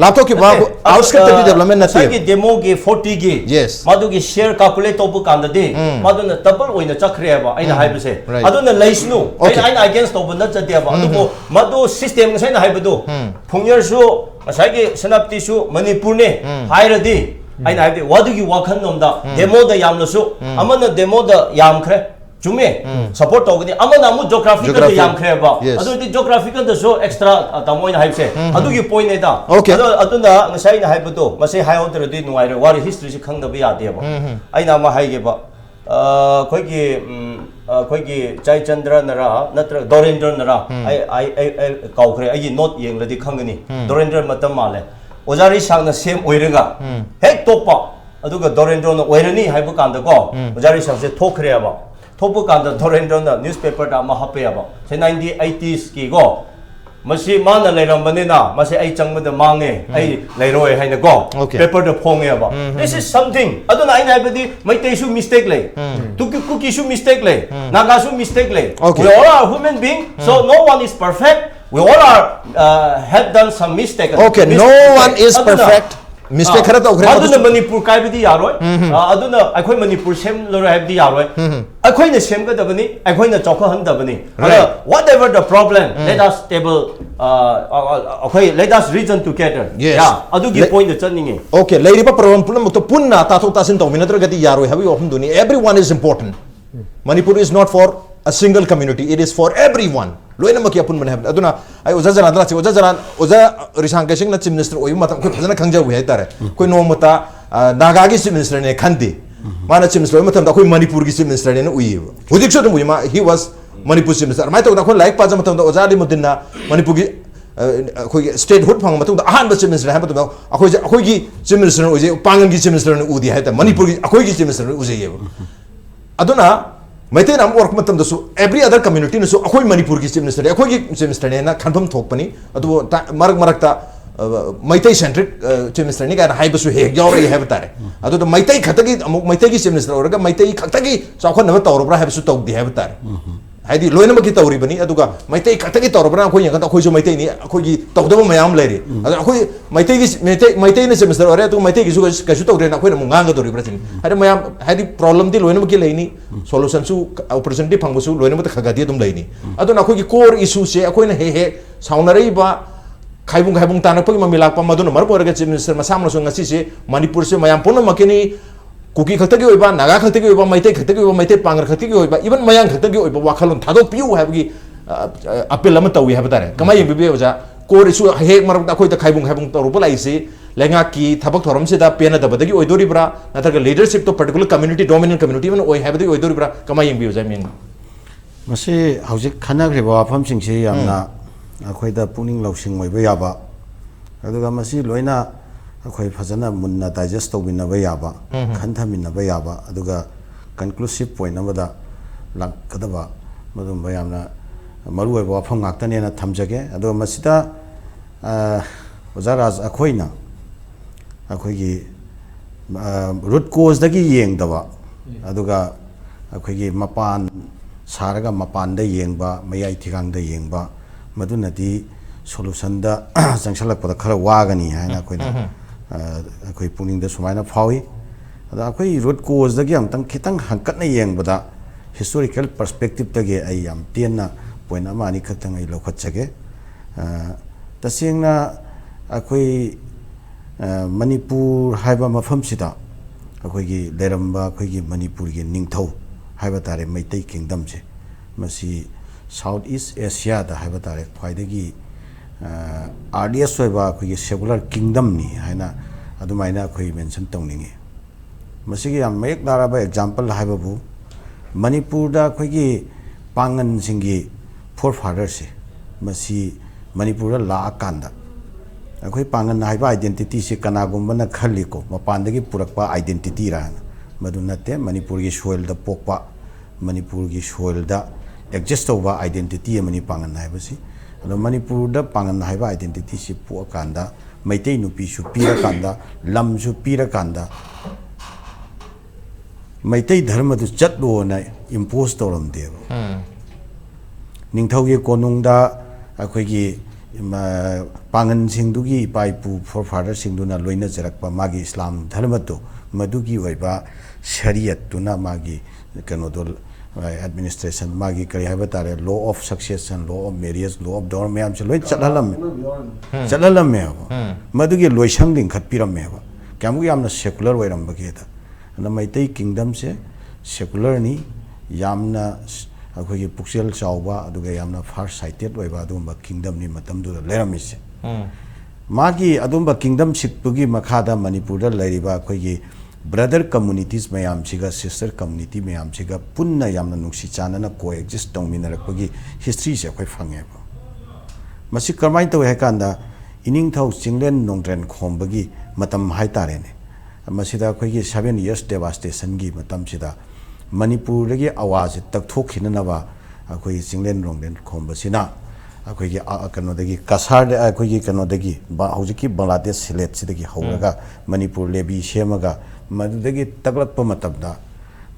Laptop kiba outskirt dadi development na sai gi demo gi 40 gi Yes. madugi share calculate to bu kandadi maduna double oina chakre ba aina haibse Right. aduna leisnu aina against to bu na chate ba adu madu system sai na haibdu phungyer su asai senapti su manipur ne hairadi aina haibdi wadugi wakhan nomda demo da yamlusu amana demo da yamkhre jume support togni amana mu geographical da yamkhre ba Yes. adu di geographical da so extra tamoina haibse adugi point ne da Okay. aduna ngasai na haibdu masai hayotra di nuaire war history si khangda ba yade ba aina ma haige ba koigi chai chandra nara natra dorendra nara ai kaukre ai not yengladi khangani dorendra matam male ojari sangna sem oirega hek tokpa aduga dorendra na oirani haibu kanda ko ojari sangse thokre ba thokbu kanda dorendra na newspaper da ma hape ba se 1980s ki go masi mana leirambane na masi ai changmada mange ai leiroi haina go Okay. paper da phonge ba this is something aduna ai naibadi maitei su mistake le tuki su mistake le naga su mistake le Okay. we all are human being so no one is perfect we all are have done some mistake Okay, no one is perfect. Mistake khara to khare aduna manipur kai bidi yaroi aduna akhoi manipur sem loro habdi yaroi akhoi na sem ga dabani akhoi na chokha han dabani whatever the problem let us table akhoi let us reason together Yes. yeah adu gi point da chaninge Okay, leiriba problem pulam to punna ta thok tasin to minatra gati yaro habi often duni everyone is important. Manipur is not for a single community, it is for everyone. Loina maki apun man have aduna ai oza jana dra oza jana oza risang kasing na chief minister oyu matam ko phajana khangja wi haitare koi no mata naga gi chief minister ne khandi mana chief minister matam da koi manipur gi chief minister ne ui hudik so dum ma he was manipur chief minister mai to da koi like pa matam da oza li mudinna manipur gi koi state hood phang matam da ahan ba chief minister ha matam akoi gi chief minister oje pangan gi chief minister ne udi haita manipur gi akoi gi chief minister ne uje ye aduna Maitei nam work matam da su every other community na su akoi manipur ki chief minister akoi ki chief minister ne na confirm thokpani adu marak marak ta Maitei centric chief minister ni ga na haiba su he yaw re have tare adu da Maitei khatagi amuk Maitei ki chief minister oraga Maitei khatagi sakhon na tawrobra have su tawdi have tare haidi loina ma ki tawri bani adu ga Maitei khatagi tawrobra akoi yang akoi su Maitei ni akoi gi tawdaba mayam leri adu akoi Maitei ki Maitei ni chief minister ore adu Maitei gi su ka su tawre na akoi na munganga dori brasin haidi mayam haidi problem di loina ma ki leini solution su opportunity phangbu su loina ma ta khagadi dum leini adu na akoi gi core issue se akoi na he saunarei ba खाइबुं तानपगी ममिलाक मदुन मरपोरगे chief minister मसामनो सो ngasi se manipur se mayam pono makini kuki khatagi oiba naga khatagi oiba maitei khatagi oiba maitei pangar khatagi oiba even mayang khatagi oiba wakhalon thado piu habgi apel am tawi habtare kamai bibe oja kor isu he marak da khoi ta खाइबुं तरुप लाइसे lenga ki thabak thoram se da pena da badagi oidori bra nathar leadership to particular community dominant community even oi habdi oidori bra kamai bi oja min masi hauzik khanagre ba pham sing se yamna akhoi puning lausing moi ba yaba aduga masi loina akhoi phajana munna digest to bin ba yaba khantha min ba yaba aduga conclusive point amada lankadaba madum ba yamna maru ba pham ngaktane na thamjage aduga masida ojaraj akhoina akhoi gi root cause dagi yeng daba aduga akhoi gi mapan saraga mapan da yengba mayai thigang da yengba madunadi solution da jangsalak pada khara wagani haina koina akoi puning da sumaina phawi ada akoi root cause da gyam tang khitang hangkat na yeng bada historical perspective da ge ai yam tianna point ama ni khatang ai lokhat chage tasengna akoi manipur haiba mafam sida akoi gi leramba akoi gi manipur gi ningthau haiba tare maitai kingdom je masi South East Asia da haiba tare khwaidagi RDS hoiba khoi secular kingdom ni haina ꯑꯗꯨꯃꯥꯏꯅ ꯑꯩꯈꯣꯏ mention ꯇꯧꯅꯤꯡꯉꯤ ꯃꯁꯤꯒꯤ ꯌꯥꯝ ꯃꯌꯦꯛ ꯂꯥꯔꯕ example ꯍꯥꯏꯕꯕꯨ ꯃꯅꯤꯄꯨꯔꯗ ꯑꯩꯈꯣꯏꯒꯤ ꯄꯥꯡꯒꯟꯁꯤꯡꯒꯤ for ꯐꯥꯗꯔꯁꯦ ꯃꯁꯤ ꯃꯅꯤꯄꯨꯔꯗ ꯂꯥꯛꯑꯀꯥꯟꯗ ꯑꯩꯈꯣꯏ ꯄꯥꯡꯒꯟ ꯍꯥꯏꯕ ꯑꯥꯏꯗꯦꯟꯇꯤꯇꯤꯁꯤ ꯀꯅꯥꯒꯨꯝꯕꯅ ꯈꯜꯂꯤꯀꯣ ꯃꯄꯥꯟꯗꯒꯤ ꯄꯨꯔꯛꯄ ꯑꯥꯏꯗꯦꯟꯇꯤꯇꯤꯔꯥꯅ ꯃꯗꯨ ꯅꯠꯇꯦ ꯃꯅꯤꯄꯨꯔꯒꯤ ꯁꯣꯏꯜꯗ ꯄꯣꯛꯄ ꯃꯅꯤꯄꯨꯔꯒꯤ ꯁꯣꯏꯜꯗ ꯑꯦꯛꯖꯤꯁ ꯇꯧꯕ ꯑꯥꯏꯗꯦꯟꯇꯤꯇꯤ ꯑꯃꯅꯤ ꯄꯥꯡꯒꯟ ꯍꯥꯏꯕꯁꯤ ꯑꯗꯣ ꯃꯅꯤꯄꯨꯔꯗ ꯄꯥꯡꯒꯟ ꯍꯥꯏꯕ ꯑꯥꯏꯗꯦꯟꯇꯤꯇꯤꯁꯤ ꯄꯣꯛꯑꯀꯥꯟꯗ ꯃꯩꯇꯩ ꯅꯨꯄꯤꯁꯨ ꯄꯤꯔꯀꯥꯟꯗ ꯂꯝꯁꯨ ꯄꯤꯔꯀꯥꯟꯗ ꯃꯩꯇꯩ ꯙꯔꯃꯗꯨ ꯆꯠꯂꯣꯅ ꯏꯝꯄꯣꯁ ꯇꯧꯔꯝꯗꯦꯕ ꯅꯤꯡꯊꯧꯒꯤ ꯀꯣꯅꯨꯡꯗ ꯑꯩꯈꯣꯏꯒꯤ ꯄꯥꯡꯒꯟꯁꯤꯡꯗꯨꯒꯤ ꯏꯄꯥ ꯏꯄꯨ ꯐꯣꯔ ꯐꯥꯗꯔꯁꯤꯡꯗꯨꯅ ꯂꯣꯏꯅꯖꯔꯛꯄ ꯃꯥꯒꯤ ꯏꯁꯂꯥꯝ ꯙꯔꯃꯗꯣ ꯃꯗꯨꯒꯤ ꯑꯣꯏꯕ ꯁꯔꯤꯌꯠꯇꯨꯅ ꯃꯥꯒꯤ ꯀꯩꯅꯣꯗꯣ ꯑꯦꯗꯃꯤꯅꯤꯁꯇ꯭ꯔꯦꯁꯟ ꯃꯥꯒꯤ ꯀꯔꯤ ꯍꯥꯏꯕ ꯇꯥꯔꯦ ꯂꯣ of succession law of marriage law of dower ꯃꯌꯥꯝꯁꯦ ꯂꯣꯏ ꯆꯠꯍꯜꯂꯝꯃꯦꯕ ꯃꯗꯨꯒꯤ ꯂꯣꯏꯁꯪ ꯂꯤꯡꯈꯠꯄꯤꯔꯝꯃꯦꯕ ꯀꯌꯥꯃꯨꯛ ꯌꯥꯝꯅ ꯁꯦꯀꯨꯂꯔ ꯑꯣꯏꯔꯝꯕꯒꯦꯗ ꯑꯗꯨꯅ ꯃꯩꯇꯩ ꯀꯤꯡꯗꯝꯁꯦ ꯁꯦꯀꯨꯂꯔꯅꯤ ꯌꯥꯝꯅ ꯑꯩꯈꯣꯏꯒꯤ ꯄꯨꯛꯆꯦꯜ ꯆꯥꯎꯕ ꯑꯗꯨꯒ ꯌꯥꯝꯅ ꯐꯥꯔꯁ ꯁꯥꯏꯇꯦꯠ ꯑꯣꯏꯕ ꯑꯗꯨꯒꯨꯝꯕ ꯀꯤꯡꯗꯝꯅꯤ ꯃꯇꯝꯗꯨꯗ ꯂꯩꯔꯝꯃꯤꯁꯦ ꯃꯥꯒꯤ ꯑꯗꯨꯝꯕ ꯀꯤꯡꯗꯝꯁꯤꯞꯇꯨꯒꯤ ꯃꯈꯥꯗ ꯃꯅꯤꯄꯨꯔꯗ ꯂꯩꯔꯤꯕ ꯑꯩꯈꯣꯏꯒꯤ ꯕ꯭ꯔꯗꯔ ꯀꯝꯃꯨꯅꯤꯇꯤꯁ ꯃꯌꯥꯝꯁꯤꯒ ꯁꯤꯁꯇꯔ ꯀꯝꯃꯨꯅꯤꯇꯤ ꯃꯌꯥꯝꯁꯤꯒ ꯄꯨꯟꯅ ꯌꯥꯝꯅ ꯅꯨꯡꯁꯤ ꯆꯥꯟꯅꯅ ꯀꯣ ꯑꯦꯛꯖꯤꯁ ꯇꯧꯃꯤꯟꯅꯔꯛꯄꯒꯤ ꯍꯤꯁꯇ꯭ꯔꯤꯁꯦ ꯑꯩꯈꯣꯏ ꯐꯪꯉꯦꯕ ꯃꯁꯤ ꯀꯔꯝꯍꯥꯏꯅ ꯇꯧꯏ ꯍꯥꯏ ꯀꯥꯟꯗ ꯏꯅꯤꯡꯊꯧ ꯆꯤꯡꯂꯦꯟ ꯅꯣꯡꯗ꯭ꯔꯦꯟ ꯈꯣꯝꯕꯒꯤ ꯃꯇꯝ ꯍꯥꯏꯇꯥꯔꯦꯅꯦ ꯃꯁꯤꯗ ꯑꯩꯈꯣꯏꯒꯤ 7 years ꯗꯦꯕꯥꯁꯇꯦꯁꯟꯒꯤ ꯃꯇꯝꯁꯤꯗ ꯃꯅꯤꯄꯨꯔꯗꯒꯤ ꯑꯋꯥꯁꯤ ꯇꯛꯊꯣꯛꯈꯤꯅꯅꯕ ꯑꯩꯈꯣꯏꯒꯤ ꯆꯤꯡꯂꯦꯟ ꯅꯣꯡꯗ꯭ꯔꯦꯟ ꯈꯣꯝꯕꯁꯤꯅ ꯑꯩꯈꯣꯏꯒꯤ ꯀꯩꯅꯣꯗꯒꯤ ꯀꯁꯥꯔꯗ ꯑꯩꯈꯣꯏꯒꯤ ꯀꯩꯅꯣꯗꯒꯤ ꯍꯧꯖꯤꯛꯀꯤ ꯕꯪꯒ꯭ꯂꯥꯗꯦꯁ ꯁꯤꯂꯦꯠꯁꯤꯗꯒꯤ ꯍꯧꯔꯒ ꯃꯅꯤꯄꯨꯔ ꯂꯦꯕꯤ ꯁꯦꯝꯃꯒ ꯃꯗꯨꯗꯒꯤ ꯇꯛꯂꯛꯄ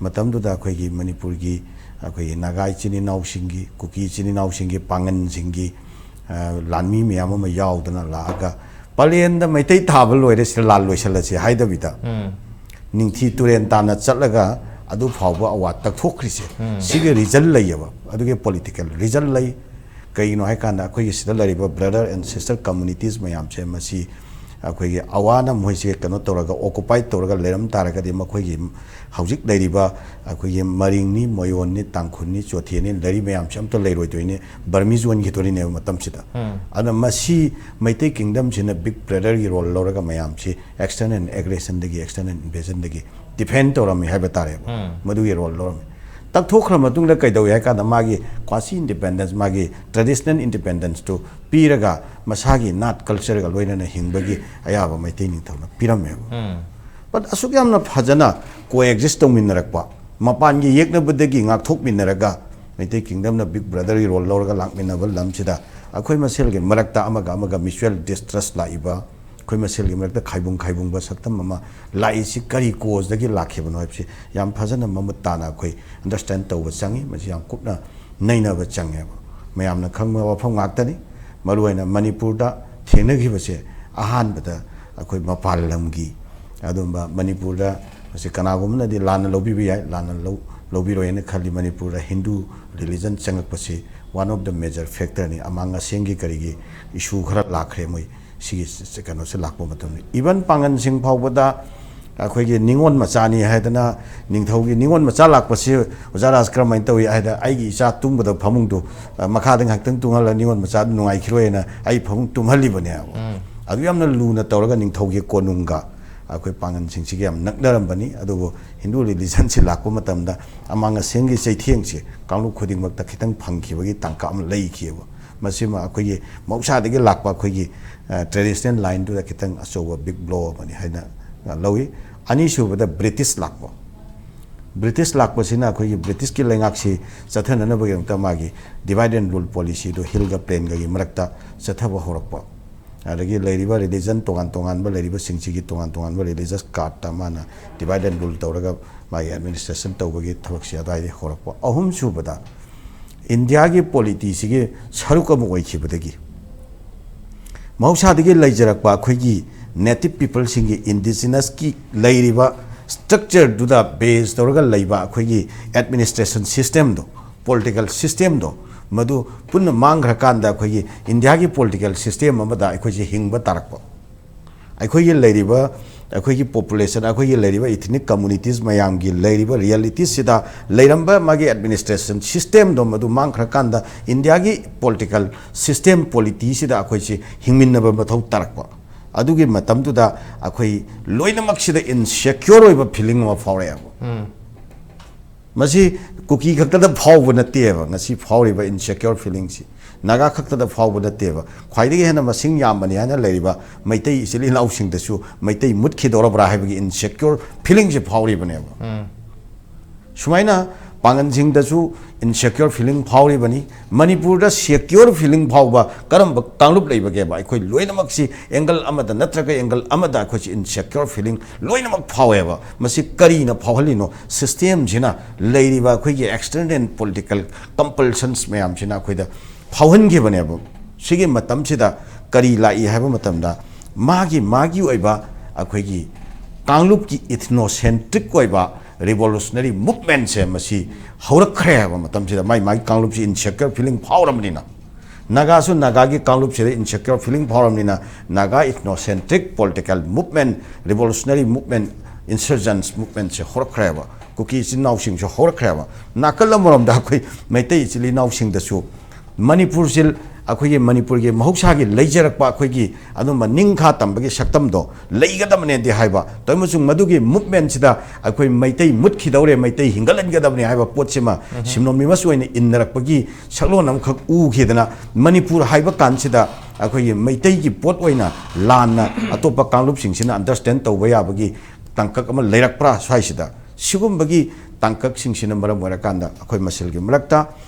ꯃꯇꯝꯗꯨꯗ ꯑꯩꯈꯣꯏꯒꯤ ꯃꯅꯤꯄꯨꯔꯒꯤ ꯑꯩꯈꯣꯏꯒꯤ ꯅꯥꯒꯥ ꯏꯆꯤꯟ ꯏꯅꯥꯎꯁꯤꯡꯒꯤ ꯀꯨꯀꯤ ꯏꯆꯤꯟ ꯏꯅꯥꯎꯁꯤꯡꯒꯤ ꯄꯥꯡꯒꯟꯁꯤꯡꯒꯤ ꯂꯥꯟꯃꯤ ꯃꯌꯥꯝ ꯑꯃ ꯌꯥꯎꯗꯅ ꯂꯥꯛꯑꯒ ꯄꯂꯦꯟꯗ ꯃꯩꯇꯩ ꯊꯥꯕ ꯂꯣꯏꯔꯦ ꯁꯤꯗ ꯂꯥꯟ ꯂꯣꯏꯁꯤꯜꯂꯁꯤ ꯍꯥꯏꯗꯕꯤꯗ ꯅꯤꯡꯊꯤ ꯇꯨꯔꯦꯟ ꯇꯥꯟꯅ ꯆꯠꯂꯒ ꯑꯗꯨ ꯐꯥꯎꯕ ꯑꯋꯥ ꯇꯛꯊꯣꯛꯈ꯭ꯔꯤꯁꯦ ꯁꯤꯒꯤ ꯔꯤꯖꯜ ꯂꯩꯌꯦꯕ ꯑꯗꯨꯒꯤ ꯄꯣꯂꯤꯇꯤꯀꯦꯜ ꯔꯤꯖꯜ ꯂꯩ ꯀꯩꯒꯤꯅꯣ ꯍꯥꯏ ꯀꯥꯟꯗ ꯑꯩꯈꯣꯏꯒꯤ ꯁꯤꯗ ꯂꯩꯔꯤꯕ ꯕ꯭ꯔꯗꯔ ꯑꯦꯟ ꯁꯤꯁꯇꯔ ꯀꯝꯃꯨꯅꯤꯇꯤꯁ ꯃꯌꯥꯝꯁꯦ ꯃꯁꯤ ꯑꯩꯈꯣꯏꯒꯤ ꯑꯋꯥꯅ ꯃꯣꯏꯁꯦ ꯀꯩꯅꯣ ꯇꯧꯔꯒ ꯑꯣꯀꯨꯄꯥꯏꯠ ꯇꯧꯔꯒ ꯂꯩꯔꯝ ꯇꯥꯔꯒꯗꯤ ꯃꯈꯣꯏꯒꯤ ꯍꯧꯖꯤꯛ ꯂꯩꯔꯤꯕ ꯑꯩꯈꯣꯏꯒꯤ ꯃꯔꯤꯡꯅꯤ ꯃꯣꯌꯣꯟꯅꯤ ꯇꯥꯡꯈꯨꯜꯅꯤ ꯆꯣꯊꯦꯅꯤ ꯂꯩꯔꯤ ꯃꯌꯥꯝꯁꯦ ꯑꯝꯇ ꯂꯩꯔꯣꯏꯗꯣꯏꯅꯤ ꯕꯔꯃꯤꯖ ꯑꯣꯟꯈꯤꯗꯣꯏꯅꯦꯕ ꯃꯇꯝꯁꯤꯗ ꯑꯗꯨꯅ ꯃꯁꯤ ꯃꯩꯇꯩ ꯀꯤꯡꯗꯝꯁꯤꯅ ꯕꯤꯛ ꯕ꯭ꯔꯗꯔꯒꯤ ꯔꯣꯜ ꯂꯧꯔꯒ ꯃꯌꯥꯝꯁꯤ ꯑꯦꯛꯁꯇꯔꯅꯦꯜ ꯑꯦꯒ꯭ꯔꯦꯁꯟꯗꯒꯤ ꯑꯦꯛꯁꯇꯔꯅꯦꯜ ꯏꯟꯚꯦꯖꯟꯗꯒꯤ ꯗꯤꯐꯦꯟ ꯇꯧꯔꯝꯃꯤ ꯍꯥꯏꯕ ꯇꯥꯔꯦꯕ ꯃꯗꯨꯒꯤ ꯔꯣꯜ ꯂꯧꯔꯝꯃꯤ ꯇꯛꯊꯣꯛꯈ꯭ꯔ ꯃꯇꯨꯡꯗ ꯀꯩꯗꯧꯏ ꯍꯥꯏ ꯀꯥꯟꯗ ꯃꯥꯒꯤ ꯀ꯭ꯋꯥꯁꯤ ꯏꯟꯗꯤꯄꯦꯟꯗꯦꯟꯁ ꯃꯥꯒꯤ ꯇ꯭ꯔꯦꯗꯤꯁꯅꯦꯜ ꯏꯟꯗꯤꯄꯦꯟꯗꯦꯟꯁꯇꯨ ꯄꯤꯔꯒ ꯃꯁꯥꯒꯤ ꯅꯥꯠ ꯀꯜꯆꯔꯒ ꯂꯣꯏꯅꯅ ꯍꯤꯡꯕꯒꯤ ꯑꯌꯥꯕ ꯃꯩꯇꯩ ꯅꯤꯡꯊꯧꯅ ꯄꯤꯔꯝꯃꯦꯕ ꯕꯠ ꯑꯁꯨꯛ ꯌꯥꯝꯅ ꯐꯖꯅ ꯀꯣ ꯑꯦꯛꯖꯤꯁ ꯇꯧꯃꯤꯟꯅꯔꯛꯄ ꯃꯄꯥꯟꯒꯤ ꯌꯦꯛꯅꯕꯗꯒꯤ ꯉꯥꯛꯊꯣꯛꯃꯤꯟꯅꯔꯒ ꯃꯩꯇꯩ ꯀꯤꯡꯗꯝꯅ ꯕꯤꯛ ꯕ꯭ꯔꯗꯔꯒꯤ ꯔꯣꯜ ꯂꯧꯔꯒ ꯂꯥꯛꯃꯤꯟꯅꯕ ꯂꯝꯁꯤꯗ ꯑꯩꯈꯣꯏ ꯃꯁꯦꯜꯒꯤ ꯃꯔꯛꯇ ꯑꯃꯒ ꯃ꯭ꯌꯨꯆꯨꯋꯦꯜ ꯗꯤꯁꯇ꯭ꯔꯁ ꯂꯥꯛꯏꯕ ꯑꯩꯈꯣꯏ ꯃꯁꯦꯜꯒꯤ ꯃꯔꯛꯇ ꯈꯥꯏꯕꯨꯡꯕ ꯁꯛꯇꯝ ꯑꯃ ꯂꯥꯛꯏꯁꯤ ꯀꯔꯤ ꯀꯣꯖꯗꯒꯤ ꯂꯥꯛꯈꯤꯕꯅꯣ ꯍꯥꯏꯕꯁꯤ ꯌꯥꯝ ꯐꯖꯅ ꯃꯃꯨꯠ ꯇꯥꯅ ꯑꯩꯈꯣꯏ ꯑꯟꯗꯔꯁꯇꯦꯟ ꯇꯧꯕ ꯆꯪꯉꯤ ꯃꯁꯤ ꯌꯥꯝ ꯀꯨꯞꯅ ꯅꯩꯅꯕ ꯆꯪꯉꯦꯕ ꯃꯌꯥꯝꯅ ꯈꯪꯕ ꯋꯥꯐꯝ ꯉꯥꯛꯇꯅꯤ ꯃꯔꯨꯑꯣꯏꯅ ꯃꯅꯤꯄꯨꯔꯗ ꯊꯦꯡꯅꯈꯤꯕꯁꯦ ꯑꯍꯥꯟꯕꯗ ꯑꯩꯈꯣꯏ ꯃꯄꯥꯟ ꯂꯝꯒꯤ ꯑꯗꯨꯝꯕ ꯃꯅꯤꯄꯨꯔꯗ ꯃꯁꯤ ꯀꯅꯥꯒꯨꯝꯕꯅꯗꯤ ꯂꯥꯟꯅ ꯂꯧꯕꯤꯕ ꯌꯥꯏ ꯂꯥꯟꯅ ꯂꯧꯕꯤꯔꯣꯏꯅ ꯈꯜꯂꯤ ꯃꯅꯤꯄꯨꯔꯗ ꯍꯤꯟꯗꯨ ꯔꯤꯂꯤꯖꯟ ꯆꯪꯉꯛꯄꯁꯤ ꯋꯥꯟ ꯑꯣꯐ ꯗ ꯃꯦꯖꯔ ꯐꯦꯛꯇꯔꯅꯤ ꯑꯃꯥꯡ ꯑꯁꯦꯡꯒꯤ ꯀꯔꯤꯒꯤ ꯏꯁꯨ ꯈꯔ ꯂꯥꯛꯈ꯭ꯔꯦ ꯃꯣꯏ ꯁꯤꯒꯤ ꯀꯩꯅꯣꯁꯦ ꯂꯥꯛꯄ ꯃꯇꯝꯗ ꯏꯚꯟ ꯄꯥꯡꯒꯟꯁꯤꯡ ꯐꯥꯎꯕꯗ ꯑꯩꯈꯣꯏꯒꯤ ꯅꯤꯉꯣꯜ ꯃꯆꯥꯅꯤ ꯍꯥꯏꯗꯅ ꯅꯤꯡꯊꯧꯒꯤ ꯅꯤꯉꯣꯜ ꯃꯆꯥ ꯂꯥꯛꯄꯁꯤ ꯑꯣꯖꯥ ꯔꯥꯖ ꯀꯔꯝꯍꯥꯏꯅ ꯇꯧꯏ ꯍꯥꯏꯗ ꯑꯩꯒꯤ ꯏꯆꯥ ꯇꯨꯝꯕꯗ ꯐꯃꯨꯡꯗꯨ ꯃꯈꯥꯗ ꯉꯥꯏꯍꯥꯛꯇꯪ ꯇꯨꯝꯍꯜꯂ ꯅꯤꯉꯣꯜ ꯃꯆꯥꯗꯨ ꯅꯨꯡꯉꯥꯏꯈꯤꯔꯣꯏꯅ ꯑꯩ ꯐꯃꯨꯡ ꯇꯨꯝꯍꯜꯂꯤꯕꯅꯦꯕ ꯑꯗꯨ ꯌꯥꯝꯅ ꯂꯨꯅ ꯇꯧꯔꯒ ꯅꯤꯡꯊꯧꯒꯤ ꯀꯣꯅꯨꯡꯒ ꯑꯩꯈꯣꯏ ꯄꯥꯡꯒꯟꯁꯤꯡꯁꯤꯒ ꯌꯥꯝ ꯅꯛꯅꯔꯝꯕꯅꯤ ꯑꯗꯨꯕꯨ ꯍꯤꯟꯗꯨ ꯔꯤꯂꯤꯖꯟꯁꯤ ꯂꯥꯛꯄ ꯃꯇꯝꯗ ꯑꯃꯥꯡ ꯑꯁꯦꯡꯒꯤ ꯆꯩꯊꯦꯡꯁꯦ ꯀꯥꯡꯂꯨꯞ ꯈꯨꯗꯤꯡꯃꯛꯇ ꯈꯤꯇꯪ ꯐꯪꯈꯤꯕꯒꯤ ꯇꯥꯡꯀꯛ ꯑꯃ ꯂꯩꯈꯤꯕ ꯃꯁꯤꯃ ꯑꯩꯈꯣꯏꯒꯤ ꯃꯍꯧꯁꯥꯗꯒꯤ ꯂꯥꯛꯄ ꯑꯩꯈꯣꯏꯒꯤ ꯇ꯭ꯔꯦꯗꯤꯁꯅꯦꯜ ꯂꯥꯏꯟꯗꯨꯗ ꯈꯤꯇꯪ ꯑꯆꯧꯕ ꯕꯤꯛ ꯕ꯭ꯂꯣ ꯑꯃꯅꯤ ꯍꯥꯏꯅ ꯂꯧꯏ ꯑꯅꯤꯁꯨꯕꯗ ꯕ꯭ꯔꯤꯇꯤꯁ ꯂꯥꯛꯄꯁꯤꯅ ꯑꯩꯈꯣꯏꯒꯤ ꯕ꯭ꯔꯤꯇꯤꯁꯀꯤ ꯂꯩꯉꯥꯛꯁꯤ ꯆꯠꯊꯅꯅꯕꯒꯤꯗꯃꯛꯇ ꯃꯥꯒꯤ ꯗꯤꯚꯥꯏꯠ ꯑꯦꯟ ꯔꯨꯜ ꯄꯣꯂꯤꯁꯤꯗꯨ ꯍꯤꯜꯒ ꯄ꯭ꯂꯦꯟꯒꯒꯤ ꯃꯔꯛꯇ ꯆꯠꯊꯕ ꯍꯧꯔꯛꯄ ꯑꯗꯒꯤ ꯂꯩꯔꯤꯕ ꯔꯤꯂꯤꯖꯟ ꯇꯣꯉꯥꯟꯕ ꯂꯩꯔꯤꯕꯁꯤꯡꯁꯤꯒꯤ ꯇꯣꯉꯥꯟꯕ ꯔꯤꯂꯤꯖꯁ ꯀꯥꯔꯠꯇ ꯃꯥꯅ ꯗꯤꯚꯥꯏꯠ ꯑꯦꯟ ꯔꯨꯜ ꯇꯧꯔꯒ ꯃꯥꯒꯤ ꯑꯦꯗꯃꯤꯅꯤꯁꯇ꯭ꯔꯦꯁꯟ ꯇꯧꯕꯒꯤ ꯊꯕꯛꯁꯤ ꯑꯗꯨꯋꯥꯏꯗꯒꯤ ꯍꯧꯔꯛꯄ ꯑꯍꯨꯝꯁꯨꯕꯗ ꯏꯟꯗꯤꯌꯥꯒꯤ ꯄꯣꯂꯤꯇꯤꯁꯤꯒꯤ ꯁꯔꯨꯛ ꯑꯃ ꯑꯣꯏꯈꯤꯕꯗꯒꯤ ꯃꯍꯧꯁꯥꯗꯒꯤ ꯂꯩꯖꯔꯛꯄ ꯑꯩꯈꯣꯏꯒꯤ ꯅꯦꯇꯤꯞ ꯄꯤꯄꯜꯁꯤꯡꯒꯤ ꯏꯟꯗꯤꯖꯤꯅꯁꯀꯤ ꯂꯩꯔꯤꯕ ꯁ꯭ꯇ꯭ꯔꯛꯆꯔꯗꯨꯗ ꯕꯦꯖ ꯇꯧꯔꯒ ꯂꯩꯕ ꯑꯩꯈꯣꯏꯒꯤ ꯑꯦꯗꯃꯤꯅꯤꯁꯇ꯭ꯔꯦꯁꯟ ꯁꯤꯁꯇꯦꯝꯗꯣ ꯄꯣꯂꯤꯇꯤꯀꯦꯜ ꯁꯤꯁꯇꯦꯝꯗꯣ ꯃꯗꯨ ꯄꯨꯟꯅ ꯃꯥꯡꯈ꯭ꯔꯀꯥꯟꯗ ꯑꯩꯈꯣꯏꯒꯤ ꯏꯟꯗꯤꯌꯥꯒꯤ ꯄꯣꯂꯤꯇꯤꯀꯦꯜ ꯁꯤꯁꯇꯦꯝ ꯑꯃꯗ ꯑꯩꯈꯣꯏꯁꯦ ꯍꯤꯡꯕ ꯇꯥꯔꯛꯄ ꯑꯩꯈꯣꯏꯒꯤ ꯂꯩꯔꯤꯕ ꯑꯩꯈꯣꯏꯒꯤ ꯄꯣꯄꯨꯂꯦꯁꯟ ꯑꯩꯈꯣꯏꯒꯤ ꯂꯩꯔꯤꯕ ꯏꯊꯅꯤꯛ ꯀꯝꯃꯨꯅꯤꯇꯤꯁ ꯃꯌꯥꯝꯒꯤ ꯂꯩꯔꯤꯕ ꯔꯤꯌꯦꯂꯤꯇꯤꯁꯤꯗ ꯂꯩꯔꯝꯕ ꯃꯥꯒꯤ ꯑꯦꯗꯃꯤꯅꯤꯁꯇ꯭ꯔꯦꯁꯟ ꯁꯤꯁꯇꯦꯝꯗꯣ ꯃꯗꯨ ꯃꯥꯡꯈ꯭ꯔꯀꯥꯟꯗ ꯏꯟꯗꯤꯌꯥꯒꯤ ꯄꯣꯂꯤꯇꯤꯀꯦꯜ ꯁꯤꯁꯇꯦꯝ ꯄꯣꯂꯤꯇꯤꯁꯤꯗ ꯑꯩꯈꯣꯏꯁꯤ ꯍꯤꯡꯃꯤꯟꯅꯕ ꯃꯊꯧ ꯇꯥꯔꯛꯄ अदुगे मतमदुदा अखोई लोइनमक्सिदा इनसेक्योर ओइबा फीलिंग अमा फावरेबो मसी कुकी खक्तदा फावबो नतेबा ngasi फावरिबा इनसेक्योर फीलिंग सी नागा खक्तदा फावबो नतेबा ख्वाइदगी हेना मसिंग यामबनी हाना लेरिबा मैतै इसिलि लाउसिंग दसु मैतै मुतखि दोरबरा हाइबगी इनसेक्योर फीलिंग से फावरिबनेबा सुमाइना पांगनसिंग दसु इनसेक्योर फीलिंग फावरिबनी मणिपुर दा सेक्योर फीलिंग फावबा करम कांगलुप लेबगेबा अखोई लोइनमक्सी एंगल अमदा नत्रगा एंगल अमदा अखोई इनसेक्योर फीलिंग लोइनमक फावेबा मसी करीना फावहलिनो सिस्टम जिना लेरिबा अखोई एक्सटर्नल पॉलिटिकल कंपल्शंस मैम जिना अखोइदा फावहनगेबनेबा सिगे मतमसिदा करी लाई हाइबा मतमदा मागी ओइबा अखोई कांगलुप की ethnocentric ओइबा revolutionary movement se masi haurakre ba matam sida mai kanglup si insecure feeling phauramnina naga su naga gi kanglup se insecure feeling phauramnina naga ethnocentric political movement revolutionary movement insurgents movement se haurakre ba kuki sin naw sing so haurakre ba nakal morom da khoi maitai chili naw sing da su manipur sil अखोई मणिपुर के महौसा की लेजरक अखोई अदुम निंखा तंबगे सक्तम दो लेगदमने दे हाइबा तमसु मदुगी movement सिदा अखोई मैतै मुतखिदौरे मैतै हिंगलनगदमने हाइबा पोतसिमा सिमनोमी मसुइने इनरकपगी सकलोन अमखक उखिदना मणिपुर हाइबा कानसिदा अखोई मैतै की पोत ओइना लाना अतोपा कांगलुप सिंगसिना अंडरस्टैंड तौबा याबगी तंकक अमा लेरकप्रा स्वाइसिदा सिगुमबगी तंकक सिंगसिना मरम वरकांदा अखोई मसेलगी मरक्ता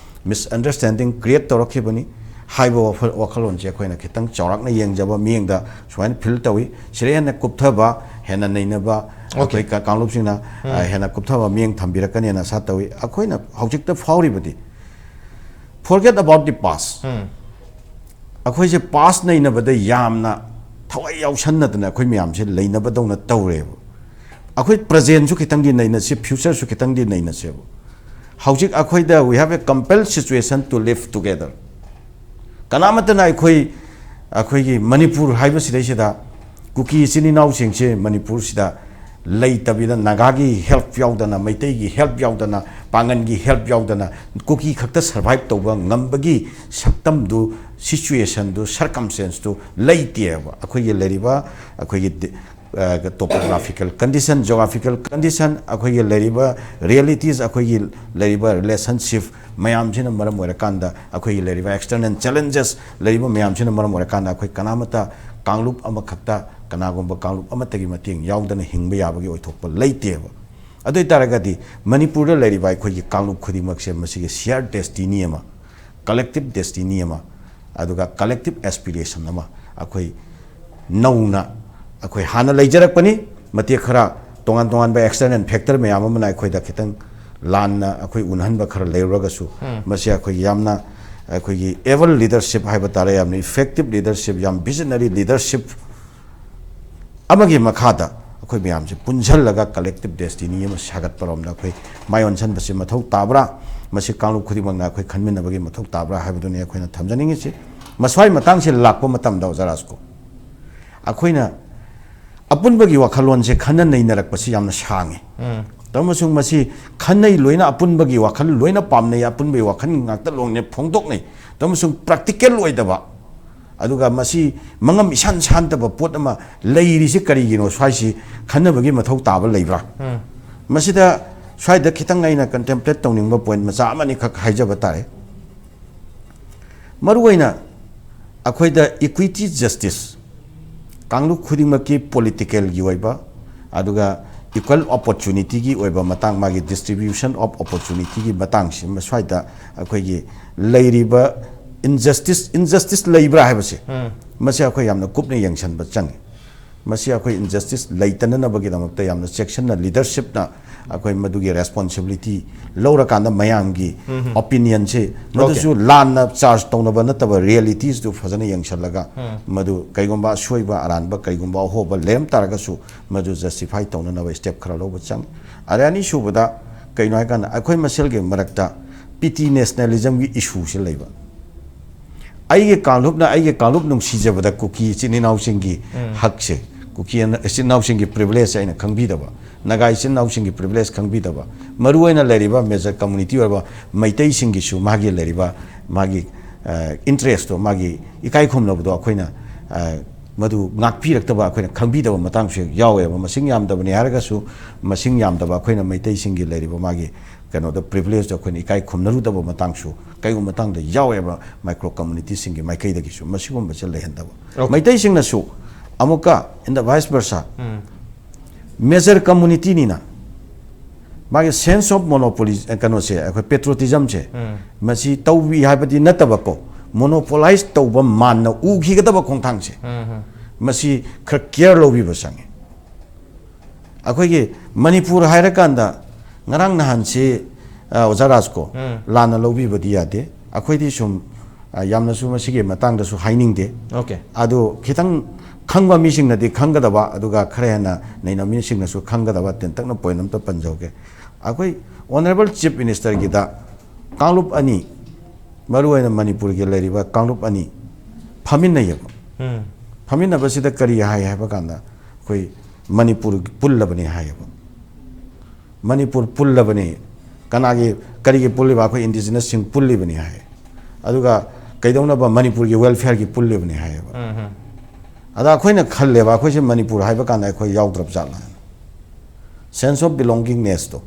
मिसअंडरस्टैंडिंग क्रिएट तौरखिबनी हाइबो वखलोन जे अखोइना खितंग चौराकना येंगजबा मियंगदा स्वाइन फिल तवी सिरेन कुप्थबा हेना नैनबा अखोइ का कांगलुपसिना हेना कुप्थबा मियंग थंबिरकनेना सातवी अखोइना हौजिकता फावरिबदी फॉरगेट अबाउट द पास्ट अखोइ जे पास्ट नैनबदा यामना थवाइ यावसन्नदना अखोइ मियाम से लैनबदौना तौरेबो अखोइ प्रेजेंट सु खितंग दि नैना से फ्यूचर सु खितंग दि नैना सेबो हौजिक अखोइदा we have a compelled situation to live together कनामतना अखोई मणिपुर हाइबसिदा कुकी चिनिनाव सिंगसे मणिपुर सिदा लेतबिदा नागागी हेल्प यावदना मैतैगी हेल्प यावदना पांगनगी हेल्प यावदना कुकी खक्ता सर्वाइव तौबा ngambagi सक्तम दु सिचुएशन दु सर्कमस्टेंस दु लेतेबा अखोई लेरिबा अखोई टोपोग्राफिकल कंडीशन जोग्राफिकल कंडीशन अखोई लेरिबा रियलिटीज अखोई लेरिबा रिलेशनशिप मैम सिना मरम ओरकांदा अखोई लेरिबा एक्सटर्नल चैलेंजेस लेरिबा मैम सिना मरम ओरकांदा अखोई कनामता कांगलुप अमा खक्ता कनागुंबा कांगलुप अमतगी मतिंग यावदना हिंगबा याबगी ओइथोकपा लेतेबा अदुइ तारगदी मणिपुर लेरिबा अखोई कांगलुप खुदिमकसे मसिगे शेयर डेस्टिनी अमा कलेक्टिव डेस्टिनी अमा अदुगा कलेक्टिव एस्पिरेशन अमा अखोई नौना अखोई हाना लेजरकपनी मते खरा तोंगान तोंगान बा एक्सटर्नल फैक्टर मैम अमना अखोइदा खितंग लाना अखोई उनहनबा खरा लेरगसु मसे अखोई यामना अखोई एवल लीडरशिप हाइबा तारे यामना इफेक्टिव लीडरशिप याम विजनरी लीडरशिप अमगी मखादा अखोई मैम से पुंझलगा कलेक्टिव डेस्टिनी अमा सागत परमदा अखोई मायोनसन बसे मथौ ताबरा मसे कांगलुप खुदिमंगना अखोई खनमिनबगी मथौ ताबरा हाइबदुनि अखोइना थमजनिंगिसि मस्वाई मतंग से लाकपो मतमदा जरासको अखोइना अपुनबगी वखलोन से खनन नैनरकपसि यामना सांगे तमसुंग मसी खन्नै लोइना अपुनबगी वखल लोइना पामनै अपुनबगी वखन ngakta लोंने फोंदोकनै तमसुंग प्रैक्टिकल ओइदबा अदुगा मसी मंगम इसान शान्तब पोत अमा लैरिसि करिगिनो स्वाइसि खन्नबगी मथौ ताब लैब्रा मसिदा स्वाइदा खितंग आइना कंटेम्पलेट तौनिंगबा पॉइंट मचा अमानि खक हाइजबा तारे मरुवैना अखोइदा इक्विटी जस्टिस कांगलुप खुदिमकी पॉलिटिकल की ओइबा अदुगा इक्वल अपॉर्चुनिटी की ओइबा मतंग मागी डिस्ट्रीब्यूशन ऑफ अपॉर्चुनिटी की मतंग से मस्वाइदा अखोइगी लैरिबा इनजस्टिस लैब्रा हाइबसे मसे अखोइ यामना कुपने यंगसनबा चंग मसे अखोइ इनजस्टिस लैतननबगी दमकता यामना सेक्शन ना लीडरशिप ना अखोइ मदुगी रेस्पॉन्सिबिलिटी लौरकांदा मयांगी ओपिनियन से मदुसु लाना चार्ज तौनबा नतबा रियलिटीज दु फजन यंगसलगा मदु कैगुंबा सोइबा अरानबा कैगुंबा होबा लेम तारगसु मदु जस्टिफाई तौननबा स्टेप खरा लौबा चंग अरानी सुबदा कैनो हाइकान अखोइ मसेलगे मरक्ता पीटी नेशनलिज्म की इशू से लेबा आइगे कांगलुप नुंसीजबदा कुकी चिनिनाउसिंगी हक से कुकी चिनिनाउसिंगी प्रिविलेज आइना खंगबीदबा नागा चिनिनाउसिंगी प्रिविलेज खंगबीदबा मरुआइना लेरिबा मेजर कम्युनिटी ओरबा मैतैसिंगिसु मागी लेरिबा मागी इंटरेस्ट तो मागी इकाई खुमनबदो अखोइना madu ngakpirꯛꯇꯕ ꯑꯩꯈꯣꯏꯅ ꯈꯪꯕꯤꯗꯕ ꯃꯇꯥꯡꯁꯨ ꯌꯥꯎꯋꯦꯕ ꯃꯁꯤꯡ ꯌꯥꯝꯗꯕꯅꯤ ꯍꯥꯏꯔꯒꯁꯨ ꯃꯁꯤꯡ ꯌꯥꯝꯗꯕ ꯑꯩꯈꯣꯏꯅ ꯃꯩꯇꯩꯁꯤꯡꯒꯤ ꯂꯩꯔꯤꯕ ꯃꯥꯒꯤ ꯀꯩꯅꯣꯗ ꯄ꯭ꯔꯤꯚꯤꯂꯦꯖꯇ ꯑꯩꯈꯣꯏꯅ ꯏꯀꯥꯏ ꯈꯨꯝꯅꯔꯨꯗꯕ ꯃꯇꯥꯡꯁꯨ ꯀꯩꯒꯨꯝꯕ ꯃꯇꯥꯡꯗ ꯌꯥꯎꯋꯦꯕ ꯃꯥꯏꯀ꯭ꯔꯣ ꯀꯝꯃꯨꯅꯤꯇꯤꯁꯤꯡꯒꯤ ꯃꯥꯏꯀꯩꯗꯒꯤꯁꯨ ꯃꯁꯤꯒꯨꯝꯕꯁꯦ ꯂꯩꯍꯟꯗꯕ ꯃꯩꯇꯩꯁꯤꯡꯅꯁꯨ ꯑꯃꯨꯛꯀ ꯏꯟ ꯗ ꯚꯥꯏꯁ ꯕꯔꯁꯥ मेजर कम्युनिटी नीना मागे सेंस ऑफ मोनोपोली कनो से अखोय पेट्रोटिज्म से मसी तौबी हाबदी नतबको मोनोपोलाइज तौब मान उखिगदब खोंथांग से मसी खर केयर लोबी बसंगे अखोयगे मणिपुर हायरा कांदा ngarang nahan se ozaras ko lana lobi bodi yade akhoi sum yamna su masige matang da su haining de okay ado khitang khangba mi sing na de khangga da ba aduga khare na nei na mi sing na su khangga da ba ten tak na point am ta panjoge akhoi honorable chief minister gi da kanglup ani maru aina manipur ge leri ba kanglup ani phamin na yego phamin na ba sida kari hai hai ba kanda koi manipur pullabani hai ba Manipur pullabani kanagi karigi pulli ba khoi indigenous sing pulli bani hai aduga kaidona ba manipur gi welfare gi pulli bani hai ba ada khoina khalle ba khoi se manipur hai ba kan khoi yaw drop jala sense of belongingness to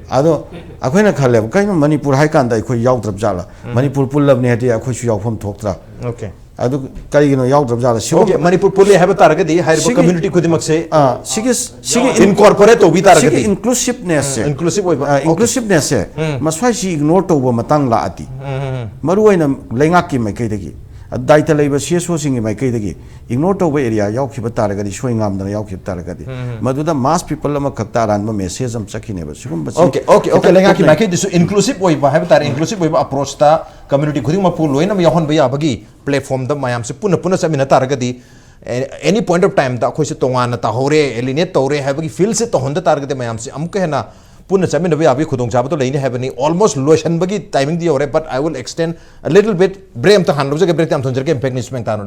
ado akhoina khalle ba kaino manipur hai kan da khoi yaw drop jala manipur pullabani hati khoi su yaw phom thok tra okay adu karigino yaw drop jala si okay manipur pulli hai ba taragadi hai community khodimak se sige incorporate to bi taragadi inclusiveness inclusive inclusiveness maswai si ignore to ba matang la ati maru aina lengak ki mai kai dagi daita leiba CSO singi mai kai dagi ignore to ba area yaw khiba taragadi shoi ngam da yaw khib taragadi maduda mass people ama khakta ran ma message am sakhine ba sigum ba okay lengak ki mai kai disu inclusive oi ba hai ba tar inclusive oi ba approach ta community khuding ma pu loina ma yahon ba ya bagi platform da mayam se puna samina taragadi any point of time da khoi se tongan ta hore alienate tore hai bagi feel se to honda taragadi mayam se amke hena puna samina ba abi khudong chaba to leine hai bani almost lotion bagi timing di ore but I will extend a little bit brem ta han lo je break tam thonjer ke impact nismen ta no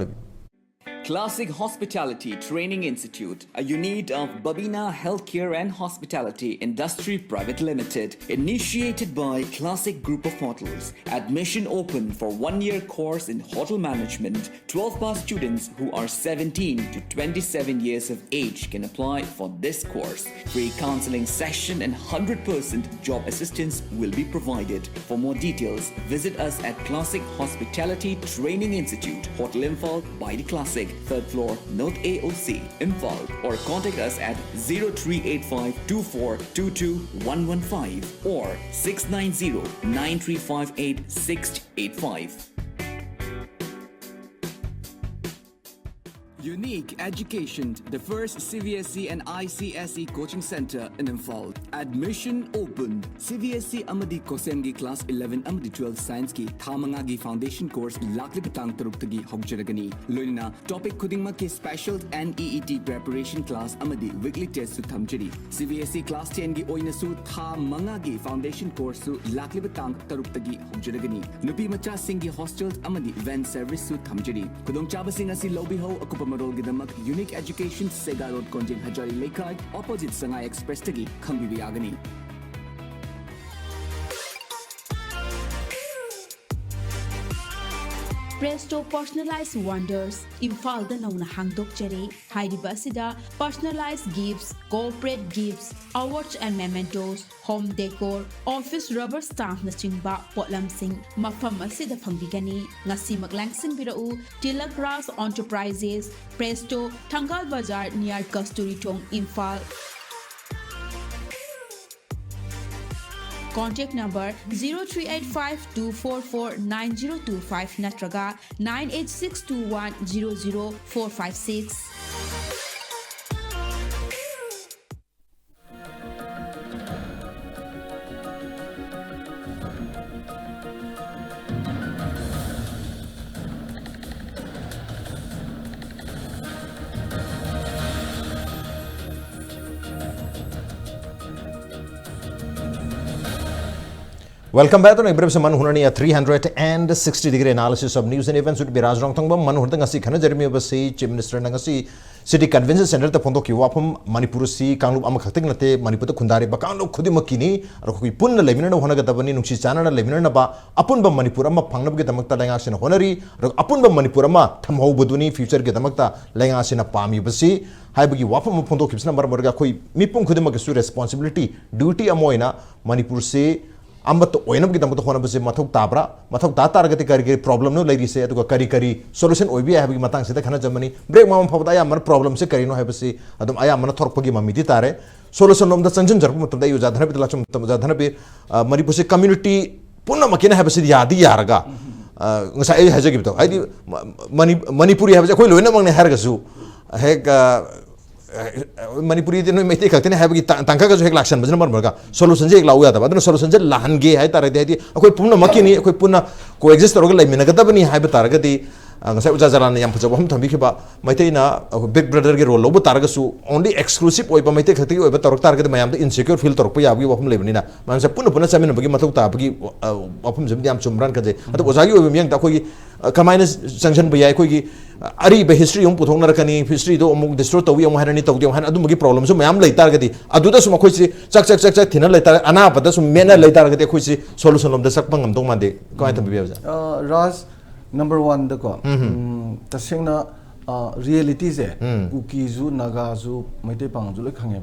Classic Hospitality Training Institute, a unit of Babina Healthcare and Hospitality Industry Private Limited, initiated by Classic Group of Hotels. Admission open for 1-year course in hotel management. 12-pass students who are 17 to 27 years of age can apply for this course. Free counseling session and 100% job assistance will be provided. For more details, visit us at Classic Hospitality Training Institute, Hotel Imphal by the Classic, 3rd floor, North AOC, Imphal, or contact us at 0385 2422 115 or 690 9358 685. Unique Education, the first CVSE and ICSE coaching center in Imphal. Admission open. CVSE Amadi Kosengi class 11 Amadi 12 science ki Thamangagi foundation course lakli bitang taruktagi hogjaragani. Loina topic kudingma ki special and EET preparation class Amadi weekly test su thamjari. CVSE class 10 gi oina su Thamangagi foundation course su lakli bitang taruktagi hogjaragani. Nupi macha singi hostels Amadi van service su thamjari. Kudong chaba singa si lobby ho akupa Marol Gidamak Unique Education Sega Road Konjing Hajari Lekad opposite Sangai Express Tagi Khambi Agani. Presto Personalized Wonders, Imphal da nauna hangdok jare, Hairiba sida personalized gifts, corporate gifts, awards and mementos, home decor, office rubber stamp na chingba potlam sing, mafam asida pangbigani, ngasi maglangsing birau, Tilak Ras Enterprises, Presto, Tangal Bazar near Kasturi Tong, Imphal. Contact number 0385-244-9025 natraga 98621-00456. Welcome back to the Ibrahim Saman Hunani, a 360-degree analysis of news and events with Raj Nongthombam. Manu Hurtang asi khana Jeremy Basi, Chief Minister Nangasi, City Convention Center, the Pondoki Wapum, Manipur si, Kanglu Amakating, Manipur Kundari, Bakano Kudimakini, Roki Pun, the Lemina, Honagatavani, Nuchana, Lemina, Apunba Manipurama, Pangab Getamakta Langas in Honori, Apunba Manipurama, Tamho Buduni, future Getamakta, Langas in a Pami Basi, Haibagi Wapum Pondo keeps number Morgakoi, Mipun Kudimakas responsibility, duty Amoina, Manipur si. Ambat oinam kita mutu khona bese mathok tabra mathok ta target kari problem no lagi se to kari solution oibi ha bagi matang se ta khana jamani break mama phawda ya man problem se kari no ha bese adum aya man thorp gi mamiti tare solution nom da sanjun jar mutu da yu jadhana bi lachum jadhana bi Manipur se community punna makina ha bese yadi yarga ngasa ai haja gi to ai Manipuri ha bese koi loina mangne har ga su hek Manipuri no mai te khakte ne habagi tangka ga hek lakshan bajna mar marga solution je ek lau ya ta badna solution je lahan ge hai tar de akoi pumna makini akoi punna coexist ro ga lai mina ga ta bani hai ba tar ga di ngasai uja jalan yam phajab hum thambi khiba mai te na big brother ge role lo ba tar ga su only exclusive oi ba mai te khakte oi ba tar ga mayam de insecure feel tar pa ya bi wahum lebni na man sa punna chamin bagi mathuk ta bagi wahum jam yam chumran ka je atu ojagi oi myang ta khoi kamaina sanction ba ya khoi gi ari be history yum puthong nar kani history do amuk destroy tawi am hanani tawdi han adu magi problem su mayam lai tar gadi adu da sum khoi si chak thina lai tar ana pa da sum mena lai tar gadi khoi si solution lom da sak pangam dong mande ko ai tambi ya Raj number 1 da ko tasengna reality je kuki zu naga zu maite pang zu le khange